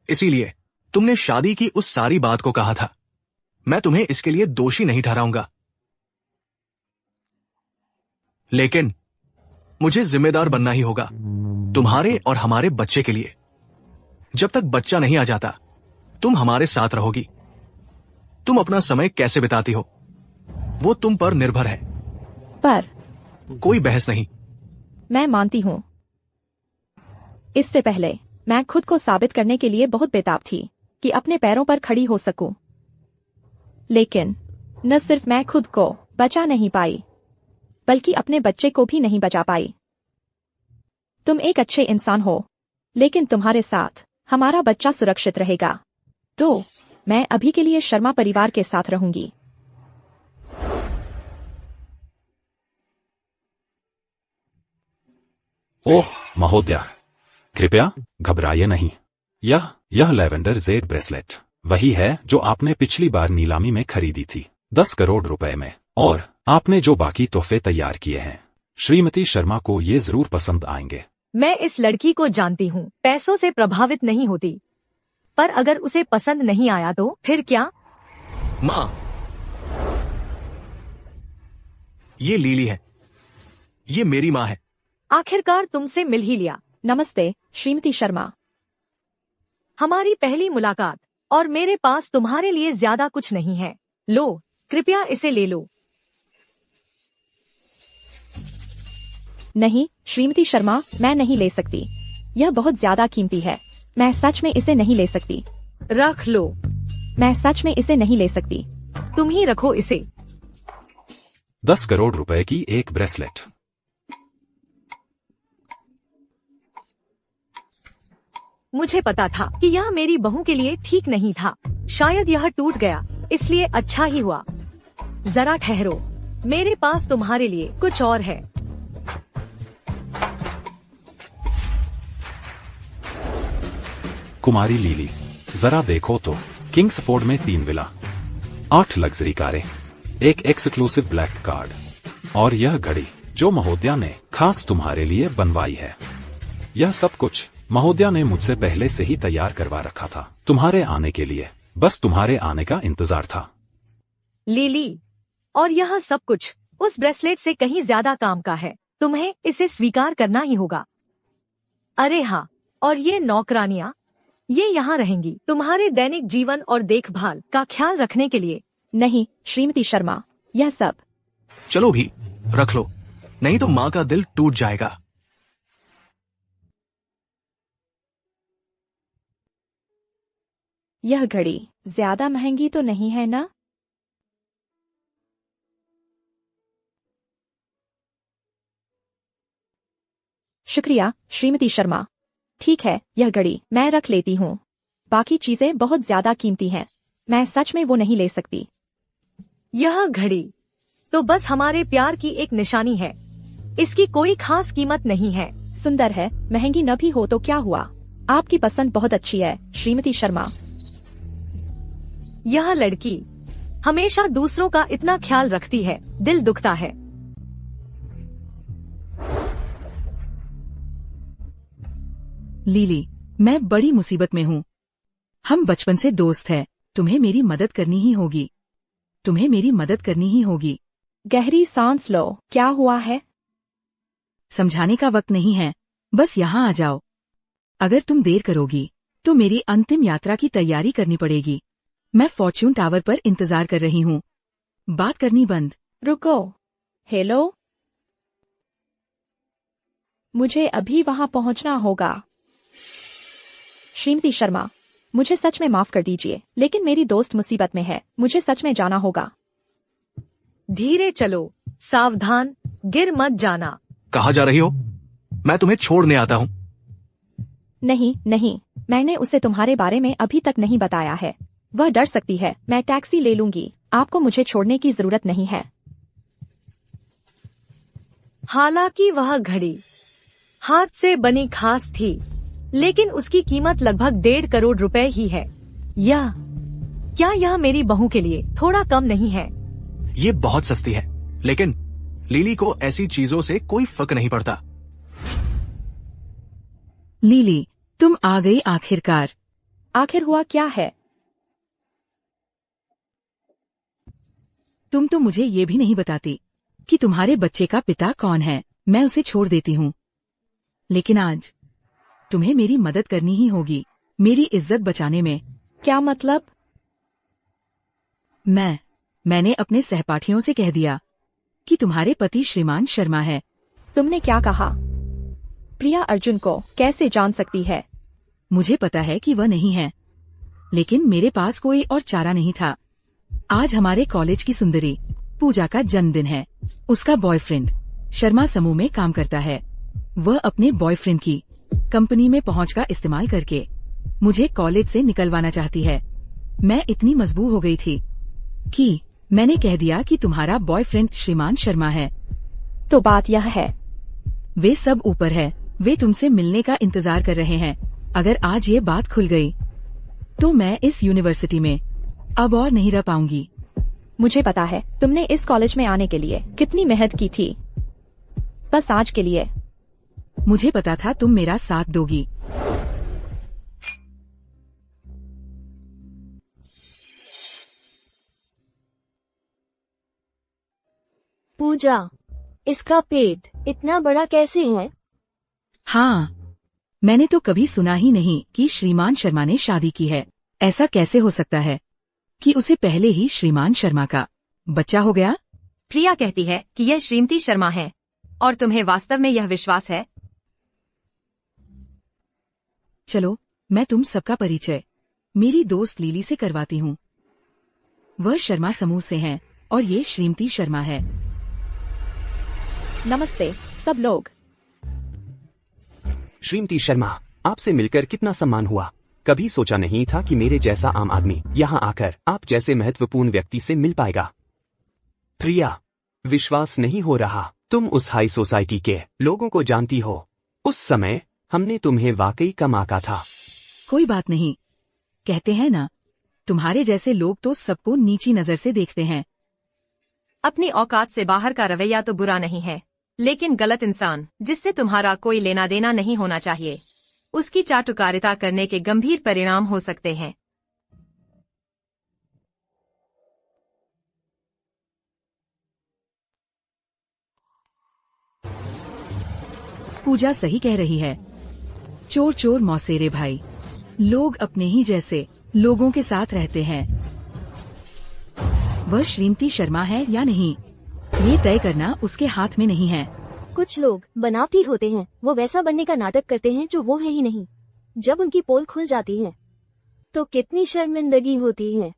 इसीलिए तुमने शादी की उस सारी बात को कहा था। मैं तुम्हें इसके लिए दोषी नहीं ठहराऊंगा, लेकिन मुझे जिम्मेदार बनना ही होगा तुम्हारे और हमारे बच्चे के लिए। जब तक बच्चा नहीं आ जाता, तुम हमारे साथ रहोगी। तुम अपना समय कैसे बिताती हो वो तुम पर निर्भर है। पर कोई बहस नहीं। मैं मानती हूँ, इससे पहले मैं खुद को साबित करने के लिए बहुत बेताब थी कि अपने पैरों पर खड़ी हो सकूं। लेकिन न सिर्फ मैं खुद को बचा नहीं पाई, बल्कि अपने बच्चे को भी नहीं बचा पाई। तुम एक अच्छे इंसान हो, लेकिन तुम्हारे साथ हमारा बच्चा सुरक्षित रहेगा। तो मैं अभी के लिए शर्मा परिवार के साथ रहूंगी। ओह महोदया, कृपया घबराइए नहीं। यह लेवेंडर जेड ब्रेसलेट वही है जो आपने पिछली बार नीलामी में खरीदी थी 10 करोड़ रुपए में, और आपने जो बाकी तोहफे तैयार किए हैं, श्रीमती शर्मा को ये जरूर पसंद आएंगे। मैं इस लड़की को जानती हूँ, पैसों से प्रभावित नहीं होती, पर अगर उसे पसंद नहीं आया तो फिर क्या? माँ, ये लीली है, ये मेरी माँ है। आखिरकार तुमसे मिल ही लिया। नमस्ते श्रीमती शर्मा। हमारी पहली मुलाकात, और मेरे पास तुम्हारे लिए ज्यादा कुछ नहीं है। लो, कृपया इसे ले लो। नहीं श्रीमती शर्मा, मैं नहीं ले सकती। यह बहुत ज्यादा कीमती है। मैं सच में इसे नहीं ले सकती। रख लो। मैं सच में इसे नहीं ले सकती। तुम ही रखो इसे। 10 करोड़ रुपए की एक ब्रेसलेट। मुझे पता था कि यह मेरी बहू के लिए ठीक नहीं था। शायद यह टूट गया, इसलिए अच्छा ही हुआ। जरा ठहरो, मेरे पास तुम्हारे लिए कुछ और है। कुमारी लीली, जरा देखो तो, किंग्सफोर्ड में 3 विला, 8 लग्जरी कारें, एक एक्सक्लूसिव ब्लैक कार्ड और यह घड़ी जो महोदया ने खास तुम्हारे लिए बनवाई है। यह सब कुछ महोदया ने मुझसे पहले से ही तैयार करवा रखा था तुम्हारे आने के लिए, बस तुम्हारे आने का इंतजार था। लीली, और यह सब कुछ उस ब्रेसलेट से कहीं ज्यादा काम का है, तुम्हें इसे स्वीकार करना ही होगा। अरे हाँ, और ये नौकरानियां, ये यहाँ रहेंगी तुम्हारे दैनिक जीवन और देखभाल का ख्याल रखने के लिए। नहीं श्रीमती शर्मा, यह सब। चलो भी रख लो, नहीं तो माँ का दिल टूट जाएगा। यह घड़ी ज्यादा महंगी तो नहीं है ना? शुक्रिया श्रीमती शर्मा। ठीक है, यह घड़ी मैं रख लेती हूँ। बाकी चीजें बहुत ज्यादा कीमती हैं, मैं सच में वो नहीं ले सकती। यह घड़ी तो बस हमारे प्यार की एक निशानी है, इसकी कोई खास कीमत नहीं है। सुंदर है, महंगी न भी हो तो क्या हुआ, आपकी पसंद बहुत अच्छी है श्रीमती शर्मा। यह लड़की हमेशा दूसरों का इतना ख्याल रखती है, दिल दुखता है। लीली, मैं बड़ी मुसीबत में हूँ। हम बचपन से दोस्त हैं, तुम्हें मेरी मदद करनी ही होगी, तुम्हें मेरी मदद करनी ही होगी। गहरी सांस लो, क्या हुआ है? समझाने का वक्त नहीं है, बस यहाँ आ जाओ। अगर तुम देर करोगी तो मेरी अंतिम यात्रा की तैयारी करनी पड़ेगी। मैं फॉर्च्यून टावर पर इंतजार कर रही हूँ, बात करनी बंद। रुको, हेलो, मुझे अभी वहां पहुंचना होगा। श्रीमती शर्मा, मुझे सच में माफ कर दीजिए, लेकिन मेरी दोस्त मुसीबत में है, मुझे सच में जाना होगा। धीरे चलो, सावधान, गिर मत जाना। कहाँ जा रही हो? मैं तुम्हें छोड़ने आता हूँ। नहीं नहीं, मैंने उसे तुम्हारे बारे में अभी तक नहीं बताया है, वह डर सकती है। मैं टैक्सी ले लूंगी, आपको मुझे छोड़ने की जरूरत नहीं है। हालांकि वह घड़ी हाथ से बनी खास थी, लेकिन उसकी कीमत लगभग 1.5 करोड़ रुपए ही है। क्या यह मेरी बहू के लिए थोड़ा कम नहीं है? ये बहुत सस्ती है, लेकिन लीली को ऐसी चीजों से कोई फर्क नहीं पड़ता। लीली, तुम आ गई आखिरकार। आखिर हुआ क्या है? तुम तो मुझे ये भी नहीं बताती कि तुम्हारे बच्चे का पिता कौन है। मैं उसे छोड़ देती हूँ, लेकिन आज तुम्हें मेरी मदद करनी ही होगी, मेरी इज्जत बचाने में। क्या मतलब? मैंने अपने सहपाठियों से कह दिया कि तुम्हारे पति श्रीमान शर्मा है। तुमने क्या कहा? प्रिया अर्जुन को कैसे जान सकती है? मुझे पता है कि वह नहीं है, लेकिन मेरे पास कोई और चारा नहीं था। आज हमारे कॉलेज की सुंदरी पूजा का जन्मदिन है। उसका बॉयफ्रेंड शर्मा समूह में काम करता है। वह अपने बॉयफ्रेंड की कंपनी में पहुंच का इस्तेमाल करके मुझे कॉलेज से निकलवाना चाहती है। मैं इतनी मजबूर हो गई थी कि मैंने कह दिया कि तुम्हारा बॉयफ्रेंड श्रीमान शर्मा है। तो बात यह है, वे सब ऊपर है, वे तुमसे मिलने का इंतजार कर रहे हैं। अगर आज ये बात खुल गई तो मैं इस यूनिवर्सिटी में अब और नहीं रह पाऊंगी। मुझे पता है तुमने इस कॉलेज में आने के लिए कितनी मेहनत की थी, बस आज के लिए। मुझे पता था तुम मेरा साथ दोगी। पूजा, इसका पेट इतना बड़ा कैसे है? हाँ, मैंने तो कभी सुना ही नहीं कि श्रीमान शर्मा ने शादी की है। ऐसा कैसे हो सकता है कि उसे पहले ही श्रीमान शर्मा का बच्चा हो गया? प्रिया कहती है कि यह श्रीमती शर्मा है, और तुम्हें वास्तव में यह विश्वास है? चलो, मैं तुम सबका परिचय मेरी दोस्त लीली से करवाती हूँ। वह शर्मा समूह से हैं और ये श्रीमती शर्मा है। नमस्ते सब लोग। श्रीमती शर्मा, आपसे मिलकर कितना सम्मान हुआ। कभी सोचा नहीं था कि मेरे जैसा आम आदमी यहाँ आकर आप जैसे महत्वपूर्ण व्यक्ति से मिल पाएगा। प्रिया, विश्वास नहीं हो रहा। तुम उस हाई सोसाइटी के लोगों को जानती हो। उस समय हमने तुम्हें वाकई कम आंका था। कोई बात नहीं। कहते हैं ना, तुम्हारे जैसे लोग तो सबको नीची नजर से देखते हैं। अपनी औकात से बाहर का रवैया तो बुरा नहीं है, लेकिन गलत इंसान जिससे तुम्हारा कोई लेना देना नहीं होना चाहिए, उसकी चाटुकारिता करने के गंभीर परिणाम हो सकते हैं। पूजा सही कह रही है। चोर चोर मौसेरे भाई। लोग अपने ही जैसे लोगों के साथ रहते हैं। वह श्रीमती शर्मा है या नहीं, ये तय करना उसके हाथ में नहीं है। कुछ लोग बनावटी होते हैं, वो वैसा बनने का नाटक करते हैं जो वो है ही नहीं। जब उनकी पोल खुल जाती है तो कितनी शर्मिंदगी होती है।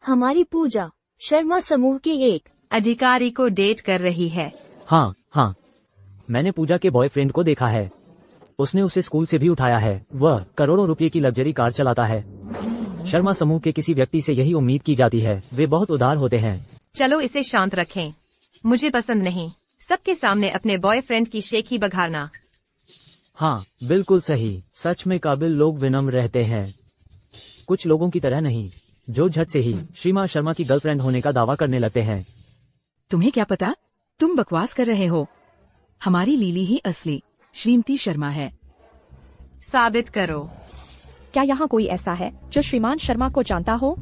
हमारी पूजा शर्मा समूह के एक अधिकारी को डेट कर रही है। हाँ हाँ, मैंने पूजा के बॉयफ्रेंड को देखा है। उसने उसे स्कूल से भी उठाया है। वह करोड़ों रुपए की लग्जरी कार चलाता है। शर्मा समूह के किसी व्यक्ति से यही उम्मीद की जाती है। वे बहुत उदार होते हैं। चलो इसे शांत रखें। मुझे पसंद नहीं सबके सामने अपने बॉयफ्रेंड की शेखी बघारना। हाँ बिल्कुल सही। सच में काबिल लोग विनम्र रहते हैं, कुछ लोगों की तरह नहीं जो झट से ही श्रीमा शर्मा की गर्लफ्रेंड होने का दावा करने लगते हैं। तुम्हें क्या पता, तुम बकवास कर रहे हो। हमारी लीली ही असली श्रीमती शर्मा है। साबित करो। क्या यहाँ कोई ऐसा है जो श्रीमान शर्मा को जानता हो?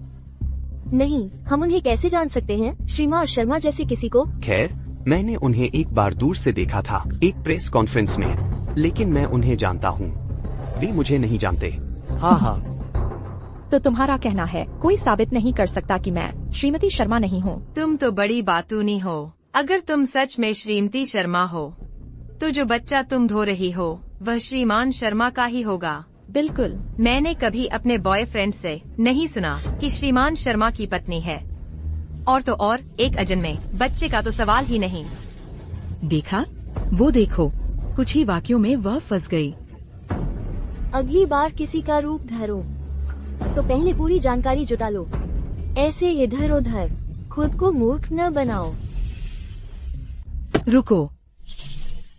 नहीं, हम उन्हें कैसे जान सकते हैं, श्रीमान शर्मा जैसे किसी को। खैर, मैंने उन्हें एक बार दूर से देखा था, एक प्रेस कॉन्फ्रेंस में, लेकिन मैं उन्हें जानता हूँ। वे मुझे नहीं जानते। हाँ हाँ, तो तुम्हारा कहना है कोई साबित नहीं कर सकता कि मैं श्रीमती शर्मा नहीं हूँ। तुम तो बड़ी बातूनी हो। अगर तुम सच में श्रीमती शर्मा हो तो जो बच्चा तुम धो रही हो वह श्रीमान शर्मा का ही होगा। बिल्कुल। मैंने कभी अपने बॉयफ्रेंड से नहीं सुना कि श्रीमान शर्मा की पत्नी है। और तो और एक अजन्मे बच्चे का तो सवाल ही नहीं। देखा, वो देखो, कुछ ही वाक्यों में वह फंस गई। अगली बार किसी का रूप धरो तो पहले पूरी जानकारी जुटा लो। ऐसे इधर उधर खुद को मूर्ख न बनाओ। रुको,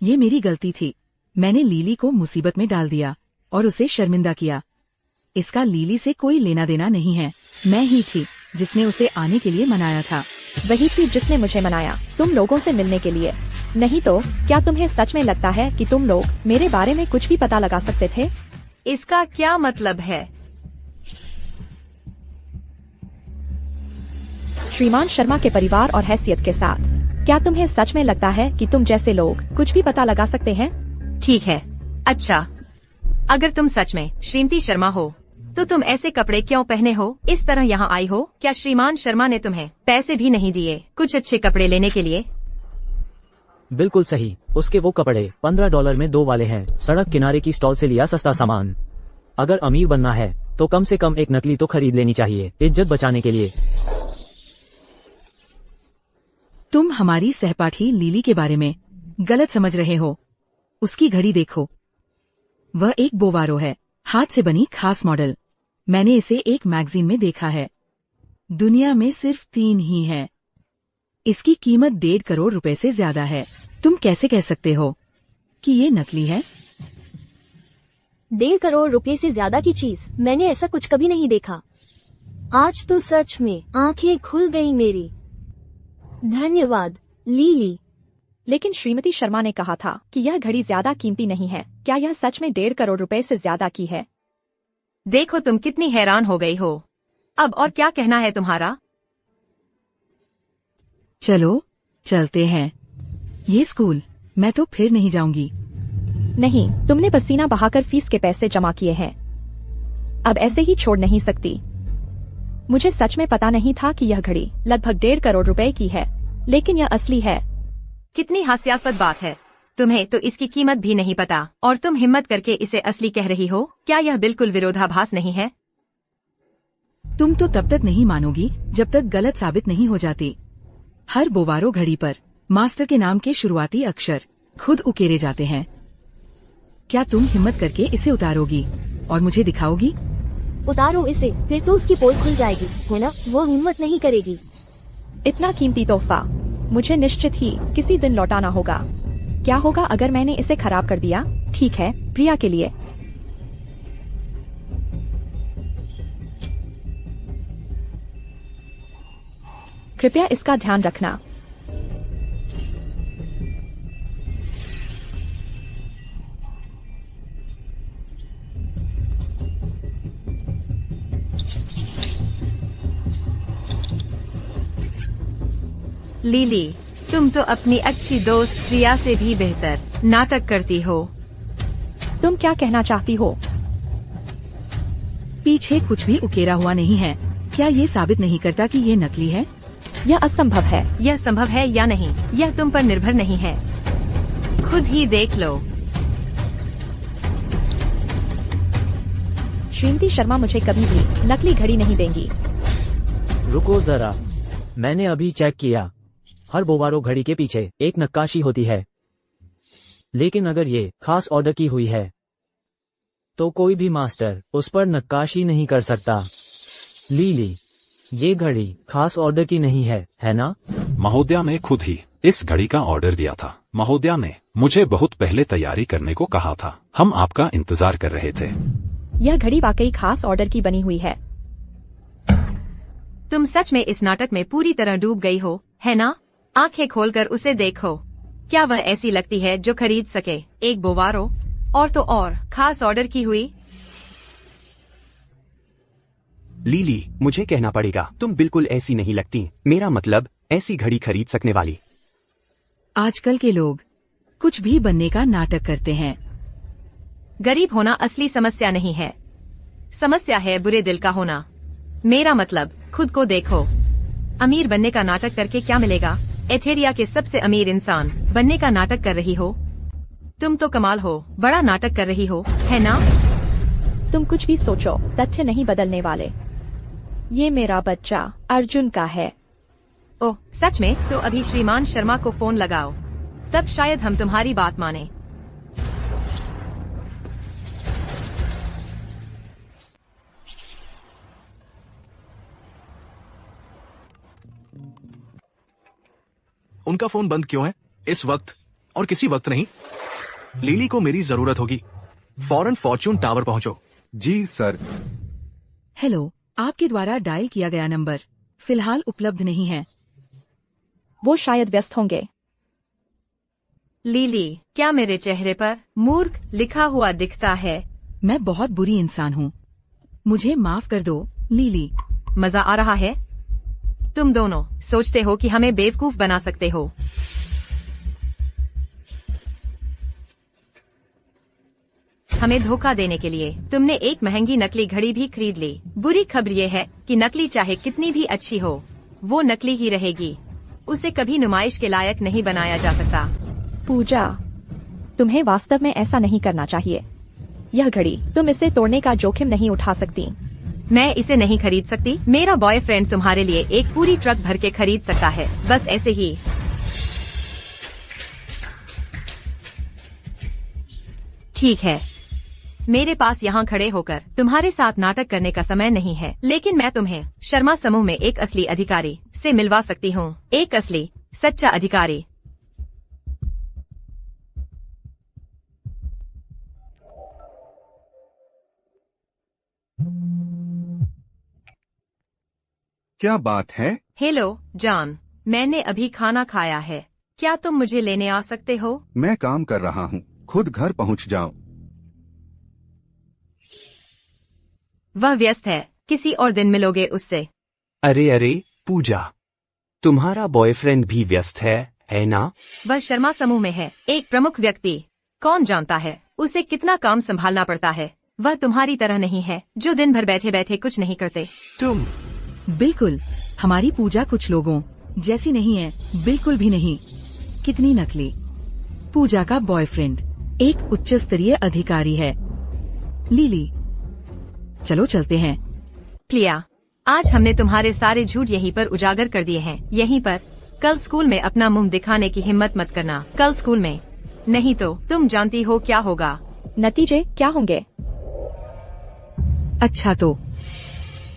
ये मेरी गलती थी। मैंने लीली को मुसीबत में डाल दिया और उसे शर्मिंदा किया। इसका लीली से कोई लेना देना नहीं है। मैं ही थी जिसने उसे आने के लिए मनाया था। वही थी जिसने मुझे मनाया तुम लोगों से मिलने के लिए। नहीं तो क्या तुम्हें सच में लगता है कि तुम लोग मेरे बारे में कुछ भी पता लगा सकते थे? इसका क्या मतलब है? श्रीमान शर्मा के परिवार और हैसियत के साथ क्या तुम्हें सच में लगता है कि तुम जैसे लोग कुछ भी पता लगा सकते हैं? ठीक है, अच्छा, अगर तुम सच में श्रीमती शर्मा हो तो तुम ऐसे कपड़े क्यों पहने हो? इस तरह यहाँ आई हो? क्या श्रीमान शर्मा ने तुम्हें पैसे भी नहीं दिए कुछ अच्छे कपड़े लेने के लिए? बिल्कुल सही। उसके वो कपड़े $15 में 2 वाले हैं। सड़क किनारे की स्टॉल से लिया सस्ता सामान। अगर अमीर बनना है तो कम से कम एक नकली तो खरीद लेनी चाहिए, इज्जत बचाने के लिए। तुम हमारी सहपाठी लीली के बारे में गलत समझ रहे हो। उसकी घड़ी देखो, वह एक बोवारो है, हाथ से बनी खास मॉडल। मैंने इसे एक मैगजीन में देखा है। दुनिया में सिर्फ 3 ही है। इसकी कीमत 1.5 करोड़ रुपए से ज्यादा है। तुम कैसे कह सकते हो कि ये नकली है? 1.5 करोड़ रुपए से ज्यादा की चीज मैंने ऐसा कुछ कभी नहीं देखा। आज तो सच में आंखें खुल गई मेरी। धन्यवाद लीली। लेकिन श्रीमती शर्मा ने कहा था कि यह घड़ी ज्यादा कीमती नहीं है। क्या यह सच में 1.5 करोड़ रुपए से ज्यादा की है? देखो तुम कितनी हैरान हो गई हो। अब और क्या कहना है तुम्हारा? चलो चलते हैं। ये स्कूल मैं तो फिर नहीं जाऊंगी। नहीं, तुमने पसीना बहाकर फीस के पैसे जमा किए हैं, अब ऐसे ही छोड़ नहीं सकती। मुझे सच में पता नहीं था कि यह घड़ी लगभग 1.5 करोड़ रुपए की है, लेकिन यह असली है। कितनी हास्यास्पद बात है। तुम्हें तो इसकी कीमत भी नहीं पता और तुम हिम्मत करके इसे असली कह रही हो। क्या यह बिल्कुल विरोधाभास नहीं है? तुम तो तब तक नहीं मानोगी जब तक गलत साबित नहीं हो जाती। हर बोवारो घड़ी पर मास्टर के नाम के शुरुआती अक्षर खुद उकेरे जाते हैं। क्या तुम हिम्मत करके इसे उतारोगी और मुझे दिखाओगी? उतारो इसे, फिर तो उसकी पोल खुल जाएगी, है ना? वो हिम्मत नहीं करेगी। इतना कीमती तोहफा मुझे निश्चित ही किसी दिन लौटाना होगा। क्या होगा अगर मैंने इसे खराब कर दिया? ठीक है, प्रिया के लिए। कृपया इसका ध्यान रखना। लीली, तुम तो अपनी अच्छी दोस्त प्रिया से भी बेहतर नाटक करती हो। तुम क्या कहना चाहती हो? पीछे कुछ भी उकेरा हुआ नहीं है। क्या ये साबित नहीं करता कि ये नकली है? यह असंभव है। यह संभव है या नहीं, यह तुम पर निर्भर नहीं है। खुद ही देख लो। श्रीमती शर्मा मुझे कभी भी नकली घड़ी नहीं देंगी। रुको जरा, मैंने अभी चेक किया। हर बोवारो घड़ी के पीछे एक नक्काशी होती है, लेकिन अगर ये खास ऑर्डर की हुई है तो कोई भी मास्टर उस पर नक्काशी नहीं कर सकता। लीली, ये घड़ी खास ऑर्डर की नहीं है ना? महोदया ने खुद ही इस घड़ी का ऑर्डर दिया था। महोदया ने मुझे बहुत पहले तैयारी करने को कहा था। हम आपका इंतजार कर रहे थे। यह घड़ी वाकई खास ऑर्डर की बनी हुई है। तुम सच में इस नाटक में पूरी तरह डूब गई हो, है ना? आंखें खोलकर उसे देखो। क्या वह ऐसी लगती है जो खरीद सके एक बोवारो, और तो और खास ऑर्डर की हुई? लीली, मुझे कहना पड़ेगा, तुम बिल्कुल ऐसी नहीं लगती। मेरा मतलब ऐसी घड़ी खरीद सकने वाली। आजकल के लोग कुछ भी बनने का नाटक करते हैं। गरीब होना असली समस्या नहीं है। समस्या है बुरे दिल का होना। मेरा मतलब, खुद को देखो। अमीर बनने का नाटक करके क्या मिलेगा? एथेरिया के सबसे अमीर इंसान बनने का नाटक कर रही हो। तुम तो कमाल हो, बड़ा नाटक कर रही हो, है ना? तुम कुछ भी सोचो, तथ्य नहीं बदलने वाले। ये मेरा बच्चा अर्जुन का है। ओह, सच में? तो अभी श्रीमान शर्मा को फोन लगाओ, तब शायद हम तुम्हारी बात माने। उनका फोन बंद क्यों है इस वक्त, और किसी वक्त नहीं? लीली को मेरी जरूरत होगी। फौरन फॉर्च्यून टावर पहुंचो। जी सर। हेलो, आपके द्वारा डायल किया गया नंबर फिलहाल उपलब्ध नहीं है। वो शायद व्यस्त होंगे। लीली, क्या मेरे चेहरे पर मूर्ख लिखा हुआ दिखता है? मैं बहुत बुरी इंसान हूँ, मुझे माफ कर दो लीली। मजा आ रहा है? तुम दोनों सोचते हो कि हमें बेवकूफ बना सकते हो। हमें धोखा देने के लिए तुमने एक महंगी नकली घड़ी भी खरीद ली। बुरी खबर ये है कि नकली चाहे कितनी भी अच्छी हो, वो नकली ही रहेगी। उसे कभी नुमाइश के लायक नहीं बनाया जा सकता। पूजा, तुम्हें वास्तव में ऐसा नहीं करना चाहिए। यह घड़ी, तुम इसे तोड़ने का जोखिम नहीं उठा सकती। मैं इसे नहीं खरीद सकती। मेरा बॉयफ्रेंड तुम्हारे लिए एक पूरी ट्रक भर के खरीद सकता है, बस ऐसे ही। ठीक है, मेरे पास यहाँ खड़े होकर तुम्हारे साथ नाटक करने का समय नहीं है, लेकिन मैं तुम्हें शर्मा समूह में एक असली अधिकारी से मिलवा सकती हूँ। एक असली सच्चा अधिकारी। क्या बात है? हेलो जॉन, मैंने अभी खाना खाया है। क्या तुम मुझे लेने आ सकते हो? मैं काम कर रहा हूँ, खुद घर पहुँच जाओ। वह व्यस्त है, किसी और दिन मिलोगे उससे। अरे पूजा, तुम्हारा बॉयफ्रेंड भी व्यस्त है ना? वह शर्मा समूह में है, एक प्रमुख व्यक्ति। कौन जानता है उसे कितना काम संभालना पड़ता है। वह तुम्हारी तरह नहीं है जो दिन भर बैठे बैठे कुछ नहीं करते। तुम बिल्कुल, हमारी पूजा कुछ लोगों जैसी नहीं है, बिल्कुल भी नहीं। कितनी नकली। पूजा का बॉयफ्रेंड एक उच्च स्तरीय अधिकारी है। लीली, चलो चलते हैं। प्रिया, आज हमने तुम्हारे सारे झूठ यहीं पर उजागर कर दिए हैं, यहीं पर। कल स्कूल में अपना मुंह दिखाने की हिम्मत मत करना। कल स्कूल में, नहीं तो तुम जानती हो क्या होगा। नतीजे क्या होंगे? अच्छा तो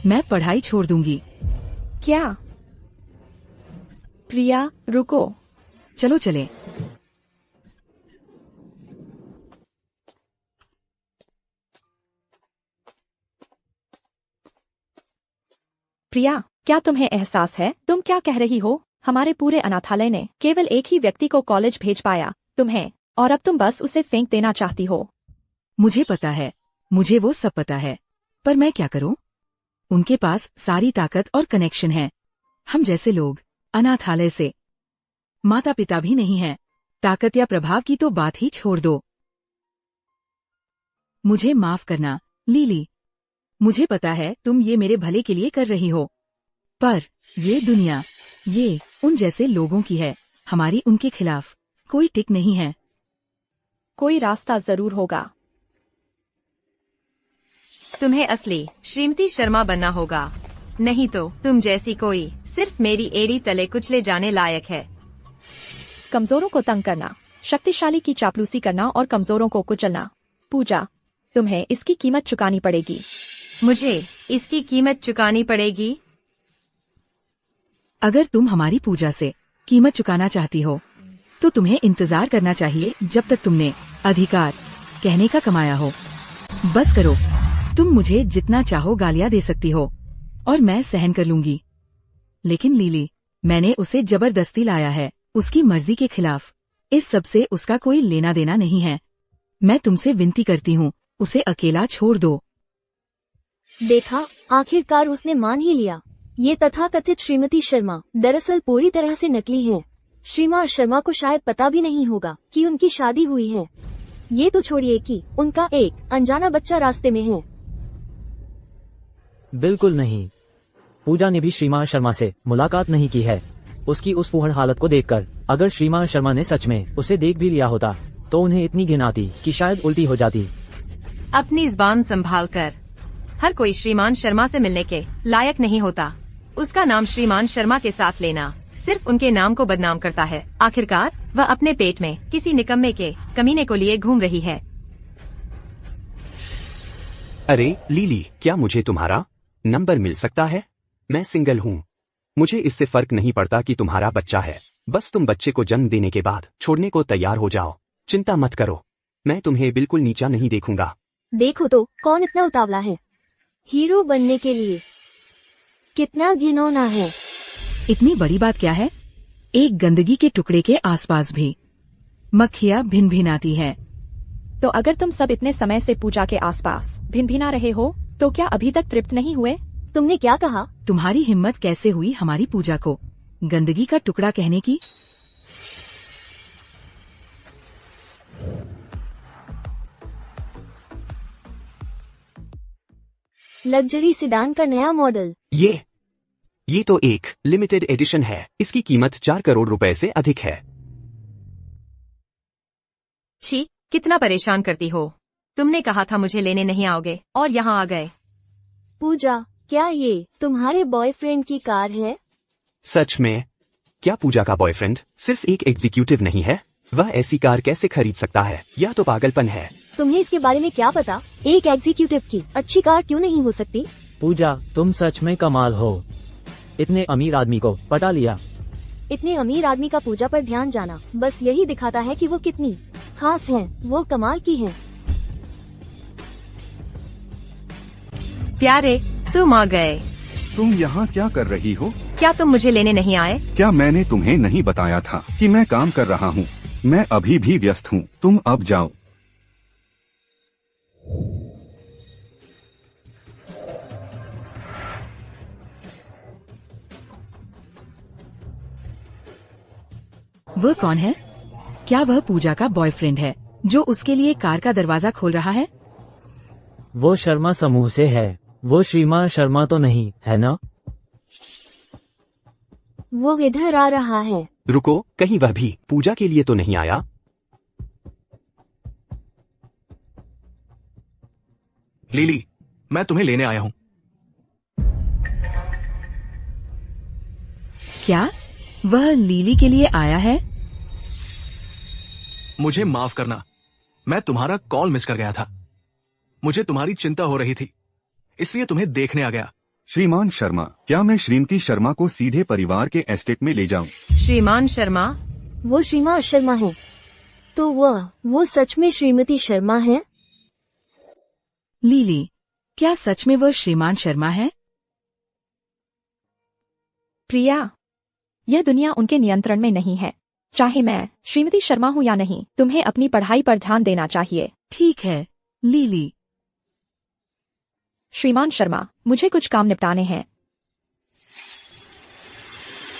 मैं पढ़ाई छोड़ दूंगी। क्या? प्रिया रुको। चलो चले। प्रिया, क्या तुम्हें एहसास है तुम क्या कह रही हो? हमारे पूरे अनाथालय ने केवल एक ही व्यक्ति को कॉलेज भेज पाया, तुम्हें, और अब तुम बस उसे फेंक देना चाहती हो। मुझे पता है, मुझे वो सब पता है, पर मैं क्या करूं? उनके पास सारी ताकत और कनेक्शन है। हम जैसे लोग अनाथालय से, माता पिता भी नहीं है। ताकत या प्रभाव की तो बात ही छोड़ दो। मुझे माफ करना लीली, मुझे पता है तुम ये मेरे भले के लिए कर रही हो, पर ये दुनिया, ये उन जैसे लोगों की है। हमारी उनके खिलाफ कोई टिक नहीं है। कोई रास्ता जरूर होगा। तुम्हें असली श्रीमती शर्मा बनना होगा, नहीं तो तुम जैसी कोई सिर्फ मेरी एड़ी तले कुचले जाने लायक है। कमजोरों को तंग करना, शक्तिशाली की चापलूसी करना और कमजोरों को कुचलना। पूजा, तुम्हें इसकी कीमत चुकानी पड़ेगी। मुझे इसकी कीमत चुकानी पड़ेगी? अगर तुम हमारी पूजा से कीमत चुकाना चाहती हो, तो तुम्हें इंतजार करना चाहिए जब तक तुमने अधिकार कहने का कमाया हो। बस करो, तुम मुझे जितना चाहो गालियां दे सकती हो और मैं सहन कर लूंगी। लेकिन लीली, मैंने उसे जबरदस्ती लाया है, उसकी मर्जी के खिलाफ। इस सब से उसका कोई लेना देना नहीं है। मैं तुमसे विनती करती हूँ, उसे अकेला छोड़ दो। देखा, आखिरकार उसने मान ही लिया। ये तथाकथित श्रीमती शर्मा दरअसल पूरी तरह से नकली है। श्रीमान शर्मा को शायद पता भी नहीं होगा कि उनकी शादी हुई है। ये तो छोड़िए कि उनका एक अनजाना बच्चा रास्ते में है। बिल्कुल नहीं, पूजा ने भी श्रीमान शर्मा से मुलाकात नहीं की है। उसकी उस फूहड़ हालत को देखकर अगर श्रीमान शर्मा ने सच में उसे देख भी लिया होता तो उन्हें इतनी घिन आती कि शायद उल्टी हो जाती। अपनी जुबान संभाल कर। हर कोई श्रीमान शर्मा से मिलने के लायक नहीं होता। उसका नाम श्रीमान शर्मा के साथ लेना सिर्फ उनके नाम को बदनाम करता है। आखिरकार वह अपने पेट में किसी निकम्मे के कमीने को लिए घूम रही है। अरे लीली, क्या मुझे तुम्हारा नंबर मिल सकता है? मैं सिंगल हूँ। मुझे इससे फर्क नहीं पड़ता कि तुम्हारा बच्चा है। बस तुम बच्चे को जन्म देने के बाद छोड़ने को तैयार हो जाओ। चिंता मत करो, मैं तुम्हें बिल्कुल नीचा नहीं देखूंगा। देखो तो कौन इतना उतावला है हीरो बनने के लिए। कितना घिनौना है। इतनी बड़ी बात क्या है? एक गंदगी के टुकड़े के आसपास भी मक्खियाँ भिन भिनाती है। तो अगर तुम सब इतने समय से पूजा के आसपास भिन भिना रहे हो, तो क्या अभी तक तृप्त नहीं हुए? तुमने क्या कहा? तुम्हारी हिम्मत कैसे हुई हमारी पूजा को गंदगी का टुकड़ा कहने की? लग्जरी सेडान का नया मॉडल। ये तो एक लिमिटेड एडिशन है। इसकी कीमत 4 करोड़ रुपए से अधिक है। छी, कितना परेशान करती हो। तुमने कहा था मुझे लेने नहीं आओगे और यहाँ आ गए। पूजा, क्या ये तुम्हारे बॉयफ्रेंड की कार है? सच में? क्या पूजा का बॉयफ्रेंड सिर्फ एक एग्जीक्यूटिव नहीं है? वह ऐसी कार कैसे खरीद सकता है? यह तो पागलपन है। तुम्हें इसके बारे में क्या पता? एक एग्जीक्यूटिव की अच्छी कार क्यों नहीं हो सकती? पूजा, तुम सच में कमाल हो। इतने अमीर आदमी को पटा लिया। इतने अमीर आदमी का पूजा पर ध्यान जाना बस यही दिखाता है कि वो कितनी खास हैं। वो कमाल की हैं। प्यारे, तुम आ गए। तुम यहाँ क्या कर रही हो? क्या तुम मुझे लेने नहीं आए? क्या मैंने तुम्हें नहीं बताया था कि मैं काम कर रहा हूँ? मैं अभी भी व्यस्त हूँ, तुम अब जाओ। वह कौन है? क्या वह पूजा का बॉयफ्रेंड है जो उसके लिए कार का दरवाजा खोल रहा है? वो शर्मा समूह से है। वो श्रीमान शर्मा तो नहीं है ना? वो इधर आ रहा है। रुको, कहीं वह भी पूजा के लिए तो नहीं आया? लीली, मैं तुम्हें लेने आया हूँ। क्या वह लीली के लिए आया है? मुझे माफ करना, मैं तुम्हारा कॉल मिस कर गया था। मुझे तुम्हारी चिंता हो रही थी, इसलिए तुम्हें देखने आ गया। श्रीमान शर्मा, क्या मैं श्रीमती शर्मा को सीधे परिवार के एस्टेट में ले जाऊं? श्रीमान शर्मा, वो श्रीमान शर्मा है। तो वो सच में श्रीमती शर्मा है? लीली, क्या सच में वह श्रीमान शर्मा है? प्रिया, यह दुनिया उनके नियंत्रण में नहीं है। चाहे मैं श्रीमती शर्मा हूँ या नहीं, तुम्हें अपनी पढ़ाई पर ध्यान देना चाहिए। ठीक है लीली। श्रीमान शर्मा, मुझे कुछ काम निपटाने हैं।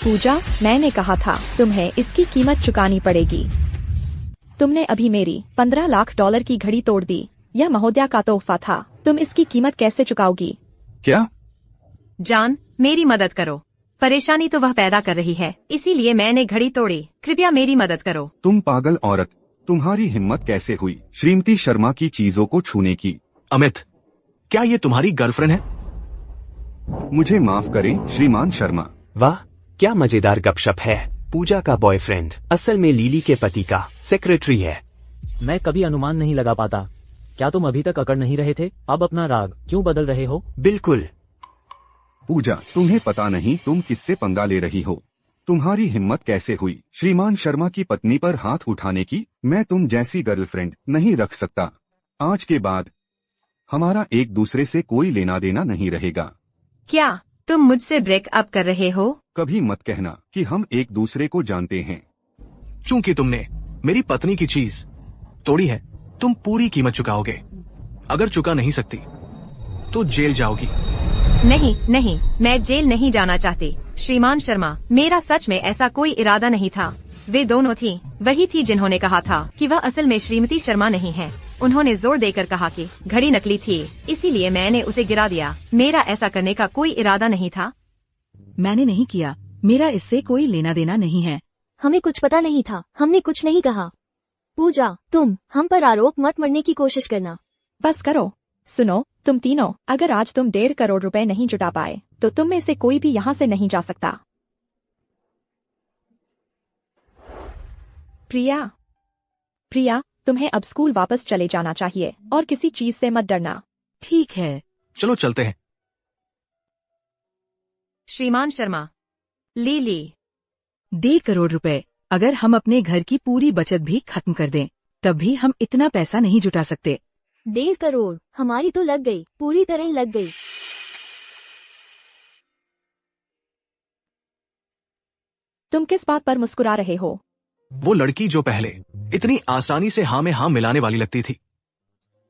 पूजा, मैंने कहा था तुम्हें इसकी कीमत चुकानी पड़ेगी। तुमने अभी मेरी 15 लाख डॉलर की घड़ी तोड़ दी। यह महोदया का तोहफा था। तुम इसकी कीमत कैसे चुकाओगी? क्या? जान, मेरी मदद करो। परेशानी तो वह पैदा कर रही है, इसीलिए मैंने घड़ी तोड़ी। कृपया मेरी मदद करो। तुम पागल औरत, तुम्हारी हिम्मत कैसे हुई श्रीमती शर्मा की चीजों को छूने की? अमित, क्या ये तुम्हारी गर्लफ्रेंड है? मुझे माफ करें श्रीमान शर्मा। वाह, क्या मजेदार गपशप है। पूजा का बॉयफ्रेंड असल में लीली के पति का सेक्रेटरी है। मैं कभी अनुमान नहीं लगा पाता। क्या तुम अभी तक अकड़ नहीं रहे थे? अब अपना राग क्यों बदल रहे हो? बिल्कुल। पूजा, तुम्हें पता नहीं तुम किससे पंगा ले रही हो। तुम्हारी हिम्मत कैसे हुई श्रीमान शर्मा की पत्नी पर हाथ उठाने की? मैं तुम जैसी गर्लफ्रेंड नहीं रख सकता। आज के बाद हमारा एक दूसरे से कोई लेना देना नहीं रहेगा। क्या तुम मुझसे ब्रेकअप कर रहे हो? कभी मत कहना कि हम एक दूसरे को जानते हैं। चूंकि तुमने मेरी पत्नी की चीज तोड़ी है, तुम पूरी कीमत चुकाओगे। अगर चुका नहीं सकती तो जेल जाओगी। नहीं नहीं, मैं जेल नहीं जाना चाहती। श्रीमान शर्मा, मेरा सच में ऐसा कोई इरादा नहीं था। वे दोनों थी, वही थी जिन्होंने कहा था कि वह असल में श्रीमती शर्मा नहीं है। उन्होंने जोर देकर कहा कि घड़ी नकली थी, इसीलिए मैंने उसे गिरा दिया। मेरा ऐसा करने का कोई इरादा नहीं था। मैंने नहीं किया। मेरा इससे कोई लेना देना नहीं है। हमें कुछ पता नहीं था, हमने कुछ नहीं कहा। पूजा, तुम हम पर आरोप मत मरने की कोशिश करना। बस करो। सुनो, तुम तीनों, अगर आज तुम 1.5 करोड़ रुपए नहीं जुटा पाए तो तुम में से कोई भी यहाँ से नहीं जा सकता। प्रिया, तुम्हें अब स्कूल वापस चले जाना चाहिए और किसी चीज से मत डरना। ठीक है। चलो चलते हैं। श्रीमान शर्मा, लीली। 1.5 करोड़ रुपए। अगर हम अपने घर की पूरी बचत भी खत्म कर दें, तब भी हम इतना पैसा नहीं जुटा सकते। 1.5 करोड़ हमारी तो लग गई, पूरी तरह लग गई। तुम किस बात पर मुस्कुरा रहे हो? वो लड़की जो पहले इतनी आसानी से हाँ में हाँ मिलाने वाली लगती थी,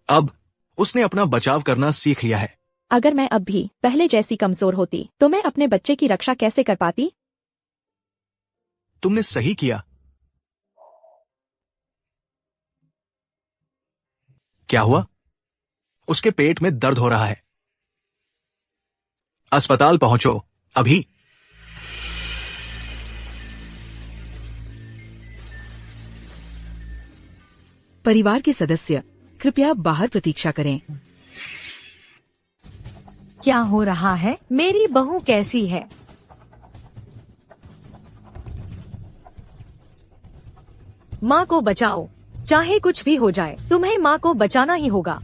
अब उसने अपना बचाव करना सीख लिया है। अगर मैं अब भी पहले जैसी कमजोर होती तो मैं अपने बच्चे की रक्षा कैसे कर पाती? तुमने सही किया। क्या हुआ? उसके पेट में दर्द हो रहा है। अस्पताल पहुंचो अभी। परिवार के सदस्य कृपया बाहर प्रतीक्षा करें। क्या हो रहा है? मेरी बहू कैसी है? माँ को बचाओ, चाहे कुछ भी हो जाए, तुम्हें माँ को बचाना ही होगा।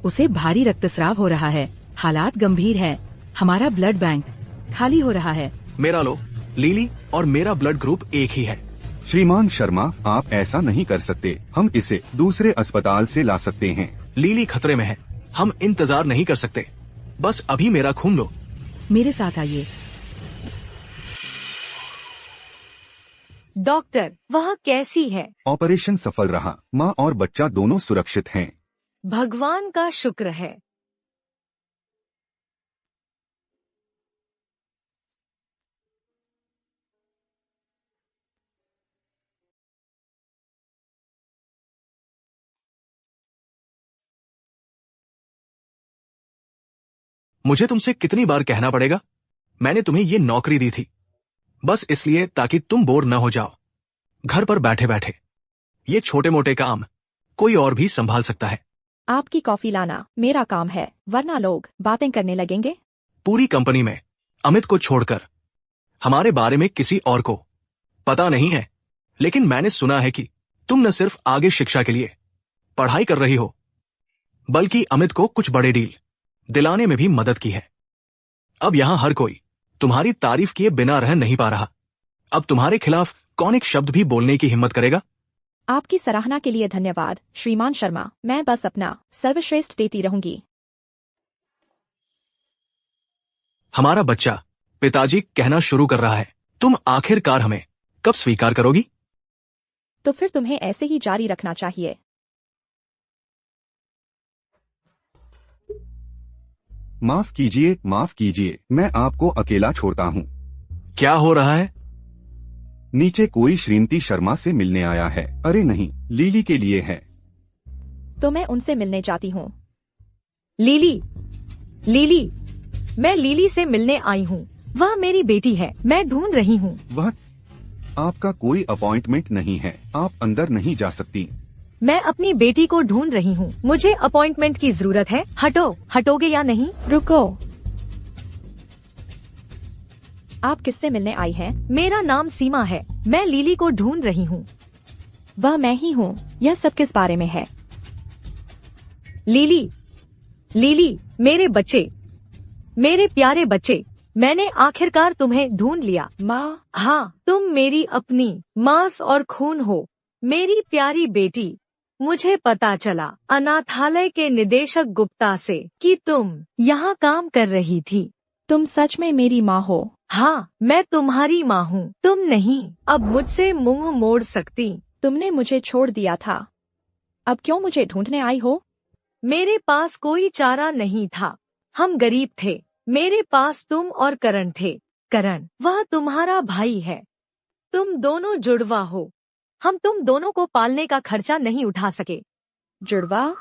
उसे भारी रक्तस्राव हो रहा है, हालात गंभीर हैं। हमारा ब्लड बैंक खाली हो रहा है। मेरा लो, लीली और मेरा ब्लड ग्रुप एक ही है। श्रीमान शर्मा, आप ऐसा नहीं कर सकते। हम इसे दूसरे अस्पताल से ला सकते हैं। लीली खतरे में है, हम इंतजार नहीं कर सकते। बस अभी मेरा खून लो। मेरे साथ आइए। डॉक्टर, वह कैसी है? ऑपरेशन सफल रहा। माँ और बच्चा दोनों सुरक्षित हैं। भगवान का शुक्र है। मुझे तुमसे कितनी बार कहना पड़ेगा? मैंने तुम्हें ये नौकरी दी थी बस इसलिए ताकि तुम बोर न हो जाओ घर पर बैठे बैठे। ये छोटे मोटे काम कोई और भी संभाल सकता है। आपकी कॉफी लाना मेरा काम है, वरना लोग बातें करने लगेंगे। पूरी कंपनी में अमित को छोड़कर हमारे बारे में किसी और को पता नहीं है, लेकिन मैंने सुना है कि तुम न सिर्फ आगे शिक्षा के लिए पढ़ाई कर रही हो, बल्कि अमित को कुछ बड़े डील दिलाने में भी मदद की है। अब यहाँ हर कोई तुम्हारी तारीफ किए बिना रह नहीं पा रहा। अब तुम्हारे खिलाफ कौन एक शब्द भी बोलने की हिम्मत करेगा? आपकी सराहना के लिए धन्यवाद श्रीमान शर्मा। मैं बस अपना सर्वश्रेष्ठ देती रहूंगी। हमारा बच्चा पिताजी कहना शुरू कर रहा है, तुम आखिरकार हमें कब स्वीकार करोगी? तो फिर तुम्हें ऐसे ही जारी रखना चाहिए। माफ कीजिए, मैं आपको अकेला छोड़ता हूँ। क्या हो रहा है? नीचे कोई श्रीमती शर्मा से मिलने आया है। अरे नहीं, लीली के लिए है। तो मैं उनसे मिलने जाती हूँ। लीली, लीली, मैं लीली से मिलने आई हूँ। वह मेरी बेटी है, मैं ढूंढ रही हूँ। वह आपका कोई अपॉइंटमेंट नहीं है, आप अंदर नहीं जा सकती। मैं अपनी बेटी को ढूंढ रही हूँ, मुझे अपॉइंटमेंट की जरूरत है। हटोगे या नहीं? रुको, आप किससे मिलने आई हैं? मेरा नाम सीमा है, मैं लीली को ढूंढ रही हूँ। वह मैं ही हूँ। यह सब किस बारे में है? लीली, लीली, मेरे बच्चे, मेरे प्यारे बच्चे, मैंने आखिरकार तुम्हें ढूंढ लिया। माँ, हाँ, तुम मेरी अपनी मांस और खून हो, मेरी प्यारी बेटी। मुझे पता चला अनाथालय के निदेशक गुप्ता से कि तुम यहाँ काम कर रही थी। तुम सच में मेरी माँ हो? हाँ, मैं तुम्हारी माँ हूँ, तुम नहीं अब मुझसे मुंह मोड़ सकती। तुमने मुझे छोड़ दिया था, अब क्यों मुझे ढूंढने आई हो? मेरे पास कोई चारा नहीं था, हम गरीब थे। मेरे पास तुम और करण थे। करण, वह तुम्हारा भाई है, तुम दोनों जुड़वा हो। हम तुम दोनों को पालने का खर्चा नहीं उठा सके। जुड़वा?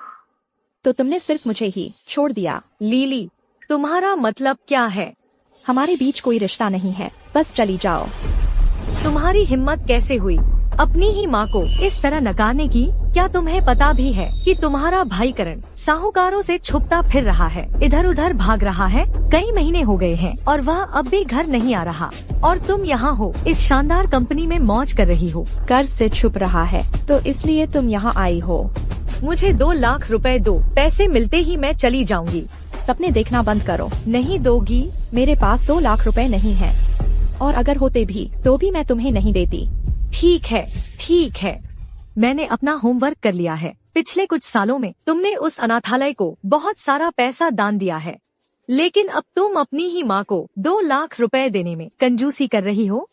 तो तुमने सिर्फ मुझे ही छोड़ दिया। लीली, तुम्हारा मतलब क्या है? हमारे बीच कोई रिश्ता नहीं है, बस चली जाओ। तुम्हारी हिम्मत कैसे हुई अपनी ही माँ को इस तरह नकारने की? क्या तुम्हें पता भी है कि तुम्हारा भाई करण साहूकारों से छुपता फिर रहा है, इधर उधर भाग रहा है? कई महीने हो गए हैं और वह अब भी घर नहीं आ रहा, और तुम यहाँ हो, इस शानदार कंपनी में मौज कर रही हो। कर्ज से छुप रहा है, तो इसलिए तुम यहाँ आई हो। मुझे 2 लाख रुपए दो, पैसे मिलते ही मैं चली जाऊंगी। सपने देखना बंद करो। नहीं दोगी? मेरे पास 2 लाख रुपए नहीं है, और अगर होते भी तो भी मैं तुम्हें नहीं देती। ठीक है, ठीक है, मैंने अपना होमवर्क कर लिया है। पिछले कुछ सालों में तुमने उस अनाथालय को बहुत सारा पैसा दान दिया है, लेकिन अब तुम अपनी ही माँ को 2 लाख रुपए देने में कंजूसी कर रही हो।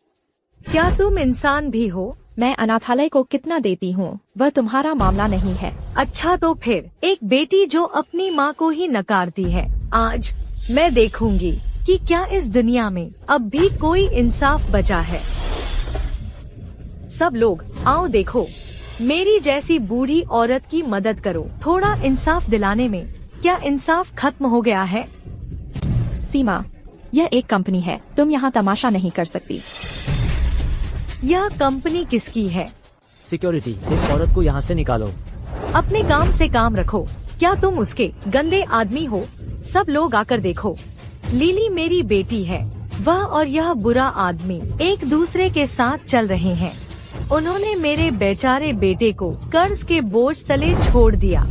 क्या तुम इंसान भी हो? मैं अनाथालय को कितना देती हूँ वह तुम्हारा मामला नहीं है। अच्छा, तो फिर एक बेटी जो अपनी माँ को ही नकारती है। आज मैं देखूंगी कि क्या इस दुनिया में अब भी कोई इंसाफ बचा है। सब लोग आओ देखो, मेरी जैसी बूढ़ी औरत की मदद करो। थोड़ा इंसाफ दिलाने में क्या इंसाफ खत्म हो गया है? सीमा, यह एक कंपनी है, तुम यहाँ तमाशा नहीं कर सकती। यह कंपनी किसकी है? सिक्योरिटी, इस औरत को यहाँ से निकालो। अपने काम से काम रखो। क्या तुम उसके गंदे आदमी हो? सब लोग आकर देखो, लीली मेरी बेटी है। वह और यह बुरा आदमी एक दूसरे के साथ चल रहे हैं। उन्होंने मेरे बेचारे बेटे को कर्ज के बोझ तले छोड़ दिया,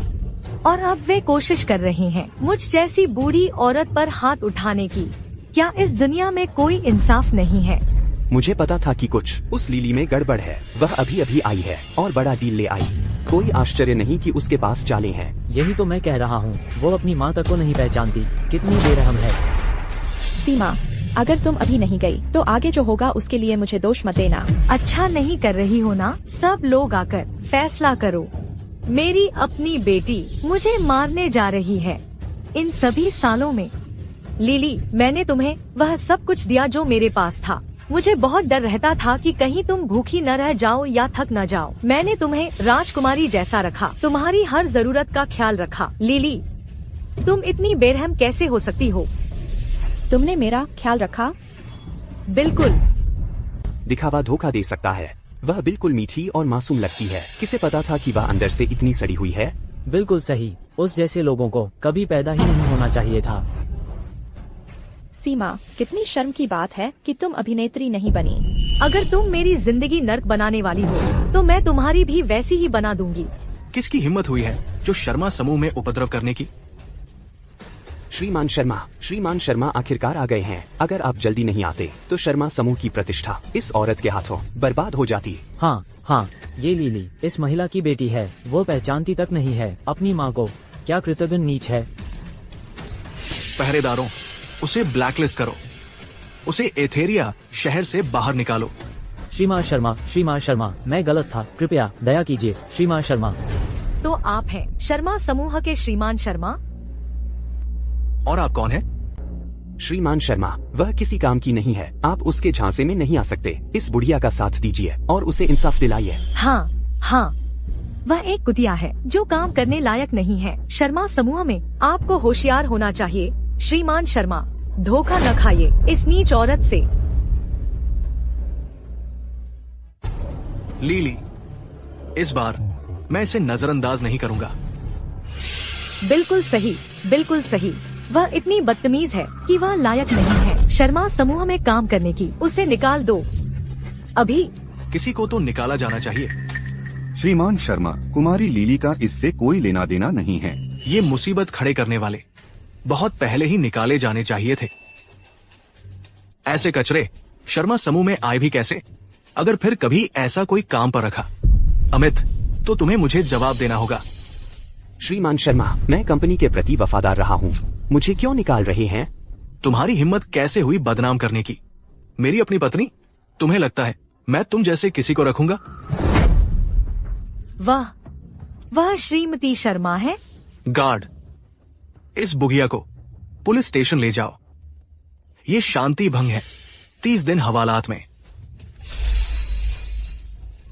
और अब वे कोशिश कर रहे हैं मुझ जैसी बूढ़ी औरत पर हाथ उठाने की। क्या इस दुनिया में कोई इंसाफ नहीं है? मुझे पता था कि कुछ उस लीली में गड़बड़ है। वह अभी अभी आई है और बड़ा डील ले आई। कोई आश्चर्य नहीं कि उसके पास चालें हैं। यही तो मैं कह रहा हूँ, वो अपनी माँ तक को नहीं पहचानती। कितनी बेरहम है। सीमा, अगर तुम अभी नहीं गई तो आगे जो होगा उसके लिए मुझे दोष मत देना। अच्छा नहीं कर रही हो ना? सब लोग आकर फैसला करो। मेरी अपनी बेटी मुझे मारने जा रही है। इन सभी सालों में लीली, मैंने तुम्हें वह सब कुछ दिया जो मेरे पास था। मुझे बहुत डर रहता था कि कहीं तुम भूखी न रह जाओ या थक न जाओ। मैंने तुम्हें राजकुमारी जैसा रखा, तुम्हारी हर जरूरत का ख्याल रखा। लीली, तुम इतनी बेरहम कैसे हो सकती हो? तुमने मेरा ख्याल रखा? बिल्कुल। दिखावा धोखा दे सकता है। वह बिल्कुल मीठी और मासूम लगती है। किसे पता था कि वह अंदर से इतनी सड़ी हुई है? बिल्कुल सही, उस जैसे लोगों को कभी पैदा ही नहीं होना चाहिए था। सीमा, कितनी शर्म की बात है कि तुम अभिनेत्री नहीं बनी। अगर तुम मेरी जिंदगी नर्क बनाने वाली हो तो मैं तुम्हारी भी वैसी ही बना दूंगी। किसकी हिम्मत हुई है जो शर्मा समूह में उपद्रव करने की? श्रीमान शर्मा आखिरकार आ गए हैं। अगर आप जल्दी नहीं आते तो शर्मा समूह की प्रतिष्ठा इस औरत के हाथों बर्बाद हो जाती। हाँ हाँ, ये लीली इस महिला की बेटी है। वो पहचानती तक नहीं है अपनी माँ को। क्या कृतज्ञ नीच है। पहरेदारों, उसे ब्लैकलिस्ट करो। उसे एथेरिया शहर से बाहर निकालो। श्रीमान शर्मा, मैं गलत था, कृपया दया कीजिए श्रीमान शर्मा। तो आप हैं शर्मा समूह के श्रीमान शर्मा? और आप कौन हैं? श्रीमान शर्मा वह किसी काम की नहीं है। आप उसके झांसे में नहीं आ सकते। इस बुढ़िया का साथ दीजिए और उसे इंसाफ दिलाइए। हाँ, वह एक कुतिया है जो काम करने लायक नहीं है। शर्मा समूह में आपको होशियार होना चाहिए श्रीमान शर्मा। धोखा न खाइए इस नीच औरत से। लीली, इस बार मैं इसे नजरअंदाज नहीं करूंगा। बिल्कुल सही। वह इतनी बदतमीज है कि वह लायक नहीं है शर्मा समूह में काम करने की। उसे निकाल दो अभी। किसी को तो निकाला जाना चाहिए। श्रीमान शर्मा, कुमारी लीली का इससे कोई लेना देना नहीं है। ये मुसीबत खड़े करने वाले बहुत पहले ही निकाले जाने चाहिए थे। ऐसे कचरे शर्मा समूह में आए भी कैसे? अगर फिर कभी ऐसा कोई काम पर रखा अमित, तो तुम्हें मुझे जवाब देना होगा। श्रीमान शर्मा, मैं कंपनी के प्रति वफादार रहा हूँ। मुझे क्यों निकाल रहे हैं? तुम्हारी हिम्मत कैसे हुई बदनाम करने की? मेरी अपनी पत्नी? तुम्हें लगता है मैं तुम जैसे किसी को रखूंगा? वह श्रीमती शर्मा है। गार्ड, इस बुगिया को पुलिस स्टेशन ले जाओ। ये शांति भंग है। 30 दिन हवालात में।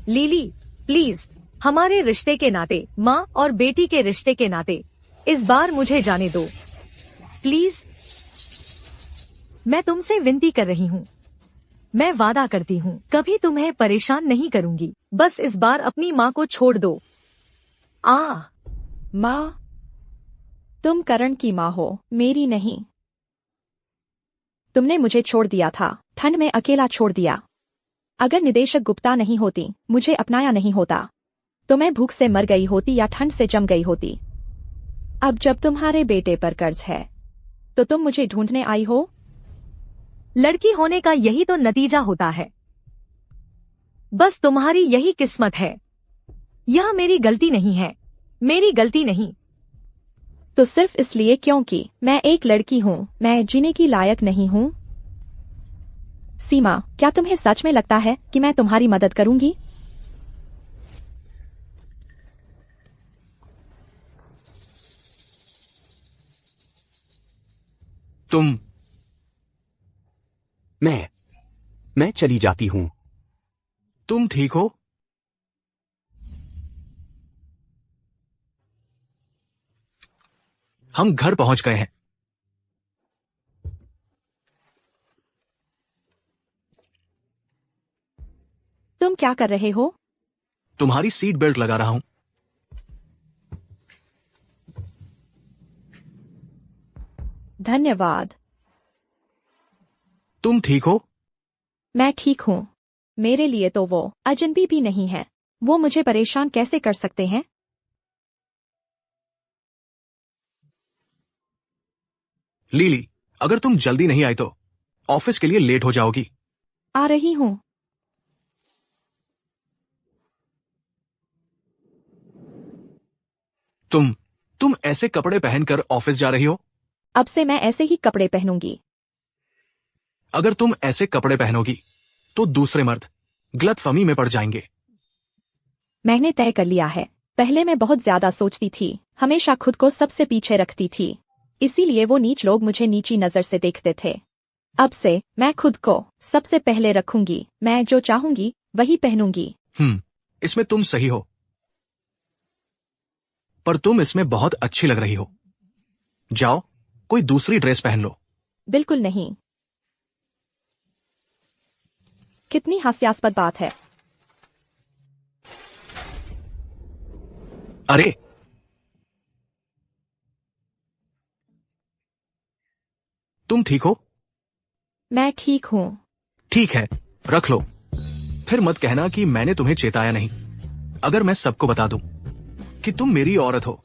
लीली प्लीज, हमारे रिश्ते के नाते, माँ और बेटी के रिश्ते के नाते इस बार मुझे जाने दो प्लीज। मैं तुमसे विनती कर रही हूँ। मैं वादा करती हूँ कभी तुम्हें परेशान नहीं करूंगी। बस इस बार अपनी माँ को छोड़ दो। माँ, तुम करण की माँ हो, मेरी नहीं। तुमने मुझे छोड़ दिया था, ठंड में अकेला छोड़ दिया। अगर निदेशक गुप्ता नहीं होती, मुझे अपनाया नहीं होता, तो मैं भूख से मर गई होती या ठंड से जम गई होती। अब जब तुम्हारे बेटे पर कर्ज है तो तुम मुझे ढूंढने आई हो। लड़की होने का यही तो नतीजा होता है। बस तुम्हारी यही किस्मत है। यह मेरी गलती नहीं है, मेरी गलती नहीं। तो सिर्फ इसलिए क्योंकि मैं एक लड़की हूँ, मैं जीने की लायक नहीं हूँ। सीमा, क्या तुम्हें सच में लगता है कि मैं तुम्हारी मदद करूंगी? तुम? मैं चली जाती हूँ। तुम ठीक हो? हम घर पहुंच गए हैं। तुम क्या कर रहे हो? तुम्हारी सीट बेल्ट लगा रहा हूं। धन्यवाद। तुम ठीक हो? मैं ठीक हूँ। मेरे लिए तो वो अजनबी भी नहीं है। वो मुझे परेशान कैसे कर सकते हैं? लीली, अगर तुम जल्दी नहीं आई तो ऑफिस के लिए लेट हो जाओगी। आ रही हूँ। तुम ऐसे कपड़े पहनकर ऑफिस जा रही हो? अब से मैं ऐसे ही कपड़े पहनूंगी। अगर तुम ऐसे कपड़े पहनोगी तो दूसरे मर्द गलतफहमी में पड़ जाएंगे। मैंने तय कर लिया है। पहले मैं बहुत ज्यादा सोचती थी, हमेशा खुद को सबसे पीछे रखती थी, इसीलिए वो नीच लोग मुझे नीची नजर से देखते थे। अब से मैं खुद को सबसे पहले रखूंगी। मैं जो चाहूंगी वही पहनूंगी। इसमें तुम सही हो, पर तुम इसमें बहुत अच्छी लग रही हो। जाओ, कोई दूसरी ड्रेस पहन लो। बिल्कुल नहीं। कितनी हास्यास्पद बात है। अरे, तुम ठीक हो? मैं ठीक हूँ। ठीक है, रख लो। फिर मत कहना कि मैंने तुम्हें चेताया नहीं। अगर मैं सबको बता दूं कि तुम मेरी औरत हो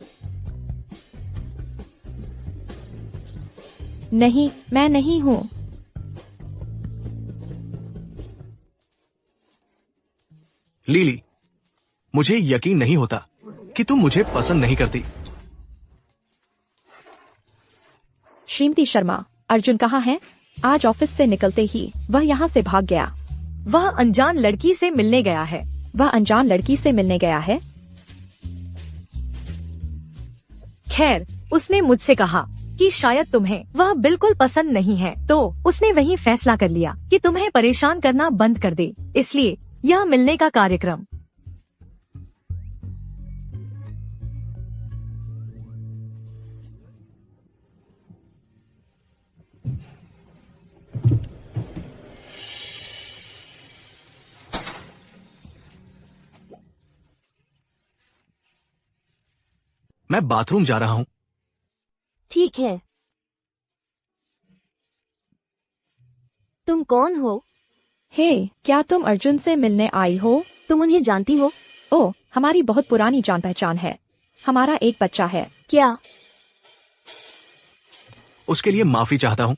नहीं, मैं नहीं हूँ। लीली, मुझे यकीन नहीं होता कि तुम मुझे पसंद नहीं करती। श्रीमती शर्मा, अर्जुन कहाँ है? आज ऑफिस से निकलते ही वह यहाँ से भाग गया। वह अनजान लड़की से मिलने गया है। वह अनजान लड़की से मिलने गया है। खैर, उसने मुझसे कहा कि शायद तुम्हें वह बिल्कुल पसंद नहीं है, तो उसने वही फैसला कर लिया कि तुम्हें परेशान करना बंद कर दे। इसलिए यह मिलने का कार्यक्रम। मैं बाथरूम जा रहा हूँ। ठीक है। तुम कौन हो? हे, क्या तुम अर्जुन से मिलने आई हो? तुम उन्हें जानती हो? ओह, हमारी बहुत पुरानी जान पहचान है। हमारा एक बच्चा है। क्या? उसके लिए माफी चाहता हूँ।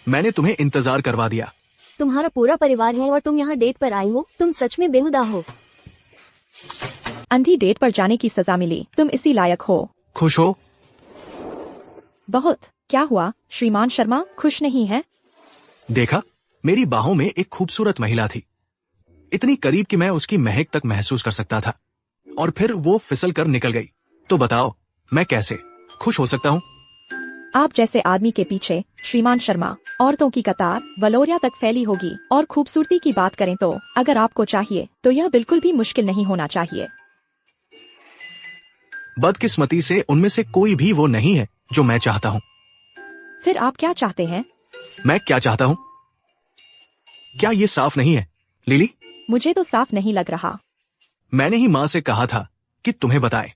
मैंने तुम्हें इंतजार करवा दिया। तुम्हारा पूरा परिवार है और तुम यहाँ डेट पर आई हो। तुम सच में बेहुदा हो। अंधी डेट पर जाने की सजा मिली। तुम इसी लायक हो। खुश हो? बहुत। क्या हुआ श्रीमान शर्मा, खुश नहीं है? देखा, मेरी बाहों में एक खूबसूरत महिला थी, इतनी करीब कि मैं उसकी महक तक महसूस कर सकता था, और फिर वो फिसल कर निकल गई। तो बताओ, मैं कैसे खुश हो सकता हूँ? आप जैसे आदमी के पीछे श्रीमान शर्मा औरतों की कतार वलोरिया तक फैली होगी। और खूबसूरती की बात करें तो अगर आपको चाहिए तो यह बिल्कुल भी मुश्किल नहीं होना चाहिए। बदकिस्मती से उनमें से कोई भी वो नहीं है जो मैं चाहता हूँ। फिर आप क्या चाहते हैं? मैं क्या चाहता हूँ? क्या ये साफ नहीं है लिली? मुझे तो साफ नहीं लग रहा। मैंने ही माँ से कहा था कि तुम्हें बताए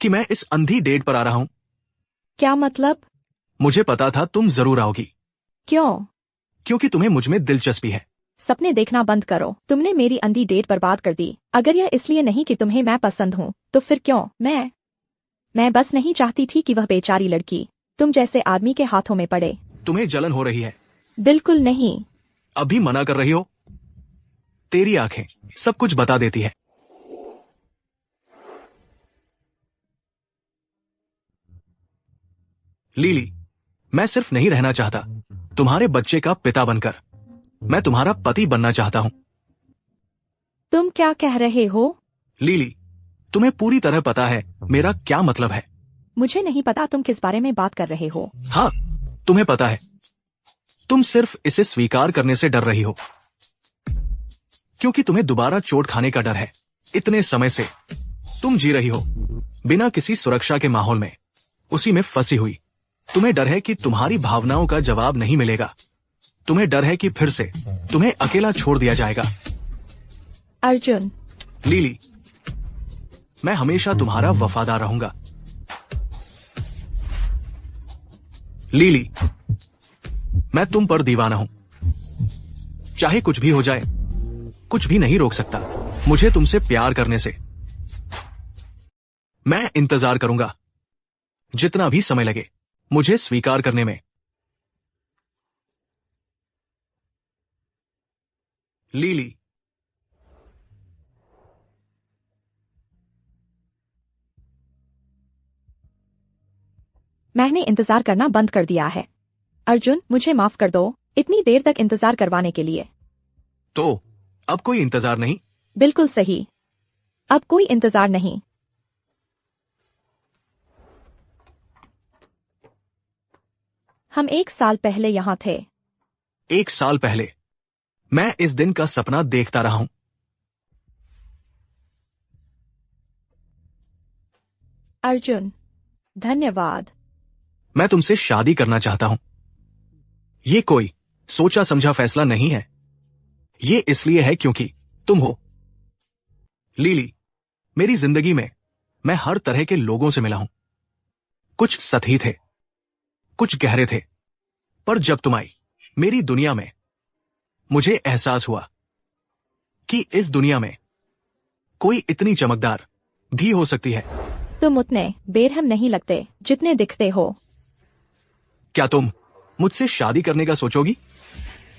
कि मैं इस अंधी डेट पर आ रहा हूँ। क्या मतलब? मुझे पता था तुम जरूर आओगी। क्यों? क्योंकि तुम्हें मुझ में दिलचस्पी है। सपने देखना बंद करो। तुमने मेरी अंधी डेट बर्बाद कर दी। अगर यह इसलिए नहीं कि तुम्हें मैं पसंद हूँ, तो फिर क्यों? मैं बस नहीं चाहती थी कि वह बेचारी लड़की तुम जैसे आदमी के हाथों में पड़े। तुम्हें जलन हो रही है? बिल्कुल नहीं। अभी मना कर रही हो? तेरी आंखें सब कुछ बता देती है। लीली, मैं सिर्फ नहीं रहना चाहता तुम्हारे बच्चे का पिता बनकर, मैं तुम्हारा पति बनना चाहता हूं। तुम क्या कह रहे हो? लीली, तुम्हें पूरी तरह पता है मेरा क्या मतलब है। मुझे नहीं पता तुम किस बारे में बात कर रहे हो। हाँ, तुम्हें पता है। तुम सिर्फ इसे स्वीकार करने से डर रही हो, क्योंकि तुम्हें दोबारा चोट खाने का डर है। इतने समय से तुम जी रही हो बिना किसी सुरक्षा के माहौल में, उसी में फंसी हुई। तुम्हें डर है कि तुम्हारी भावनाओं का जवाब नहीं मिलेगा। तुम्हें डर है कि फिर से तुम्हें अकेला छोड़ दिया जाएगा। अर्जुन। लीली, मैं हमेशा तुम्हारा वफादार रहूंगा। लीली, मैं तुम पर दीवाना हूं। चाहे कुछ भी हो जाए, कुछ भी नहीं रोक सकता मुझे तुमसे प्यार करने से। मैं इंतजार करूंगा, जितना भी समय लगे मुझे स्वीकार करने में। लीली, मैंने इंतजार करना बंद कर दिया है। अर्जुन, मुझे माफ कर दो इतनी देर तक इंतजार करवाने के लिए। तो अब कोई इंतजार नहीं? बिल्कुल सही, अब कोई इंतजार नहीं। हम 1 साल पहले यहाँ थे। 1 साल पहले मैं इस दिन का सपना देखता रहा हूं। अर्जुन, धन्यवाद। मैं तुमसे शादी करना चाहता हूं। ये कोई सोचा समझा फैसला नहीं है। ये इसलिए है क्योंकि तुम हो। लीली, मेरी जिंदगी में मैं हर तरह के लोगों से मिला हूं। कुछ सतही थे, कुछ गहरे थे, पर जब तुम आई मेरी दुनिया में, मुझे एहसास हुआ कि इस दुनिया में कोई इतनी चमकदार भी हो सकती है। तुम उतने बेरहम नहीं लगते जितने दिखते हो। क्या तुम मुझसे शादी करने का सोचोगी?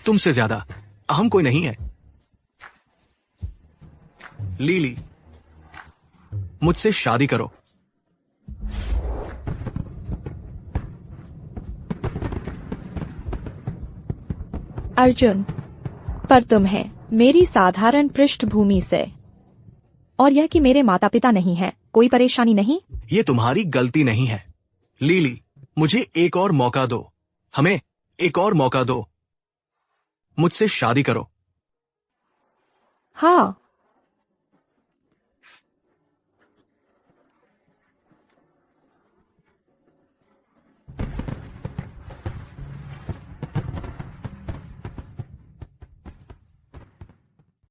तुमसे ज्यादा अहम कोई नहीं है। लीली, मुझसे शादी करो। अर्जुन, पर तुम है मेरी साधारण पृष्ठभूमि से, और यह कि मेरे माता पिता नहीं है, कोई परेशानी नहीं। ये तुम्हारी गलती नहीं है। लीली, मुझे एक और मौका दो, हमें एक और मौका दो। मुझसे शादी करो। हाँ,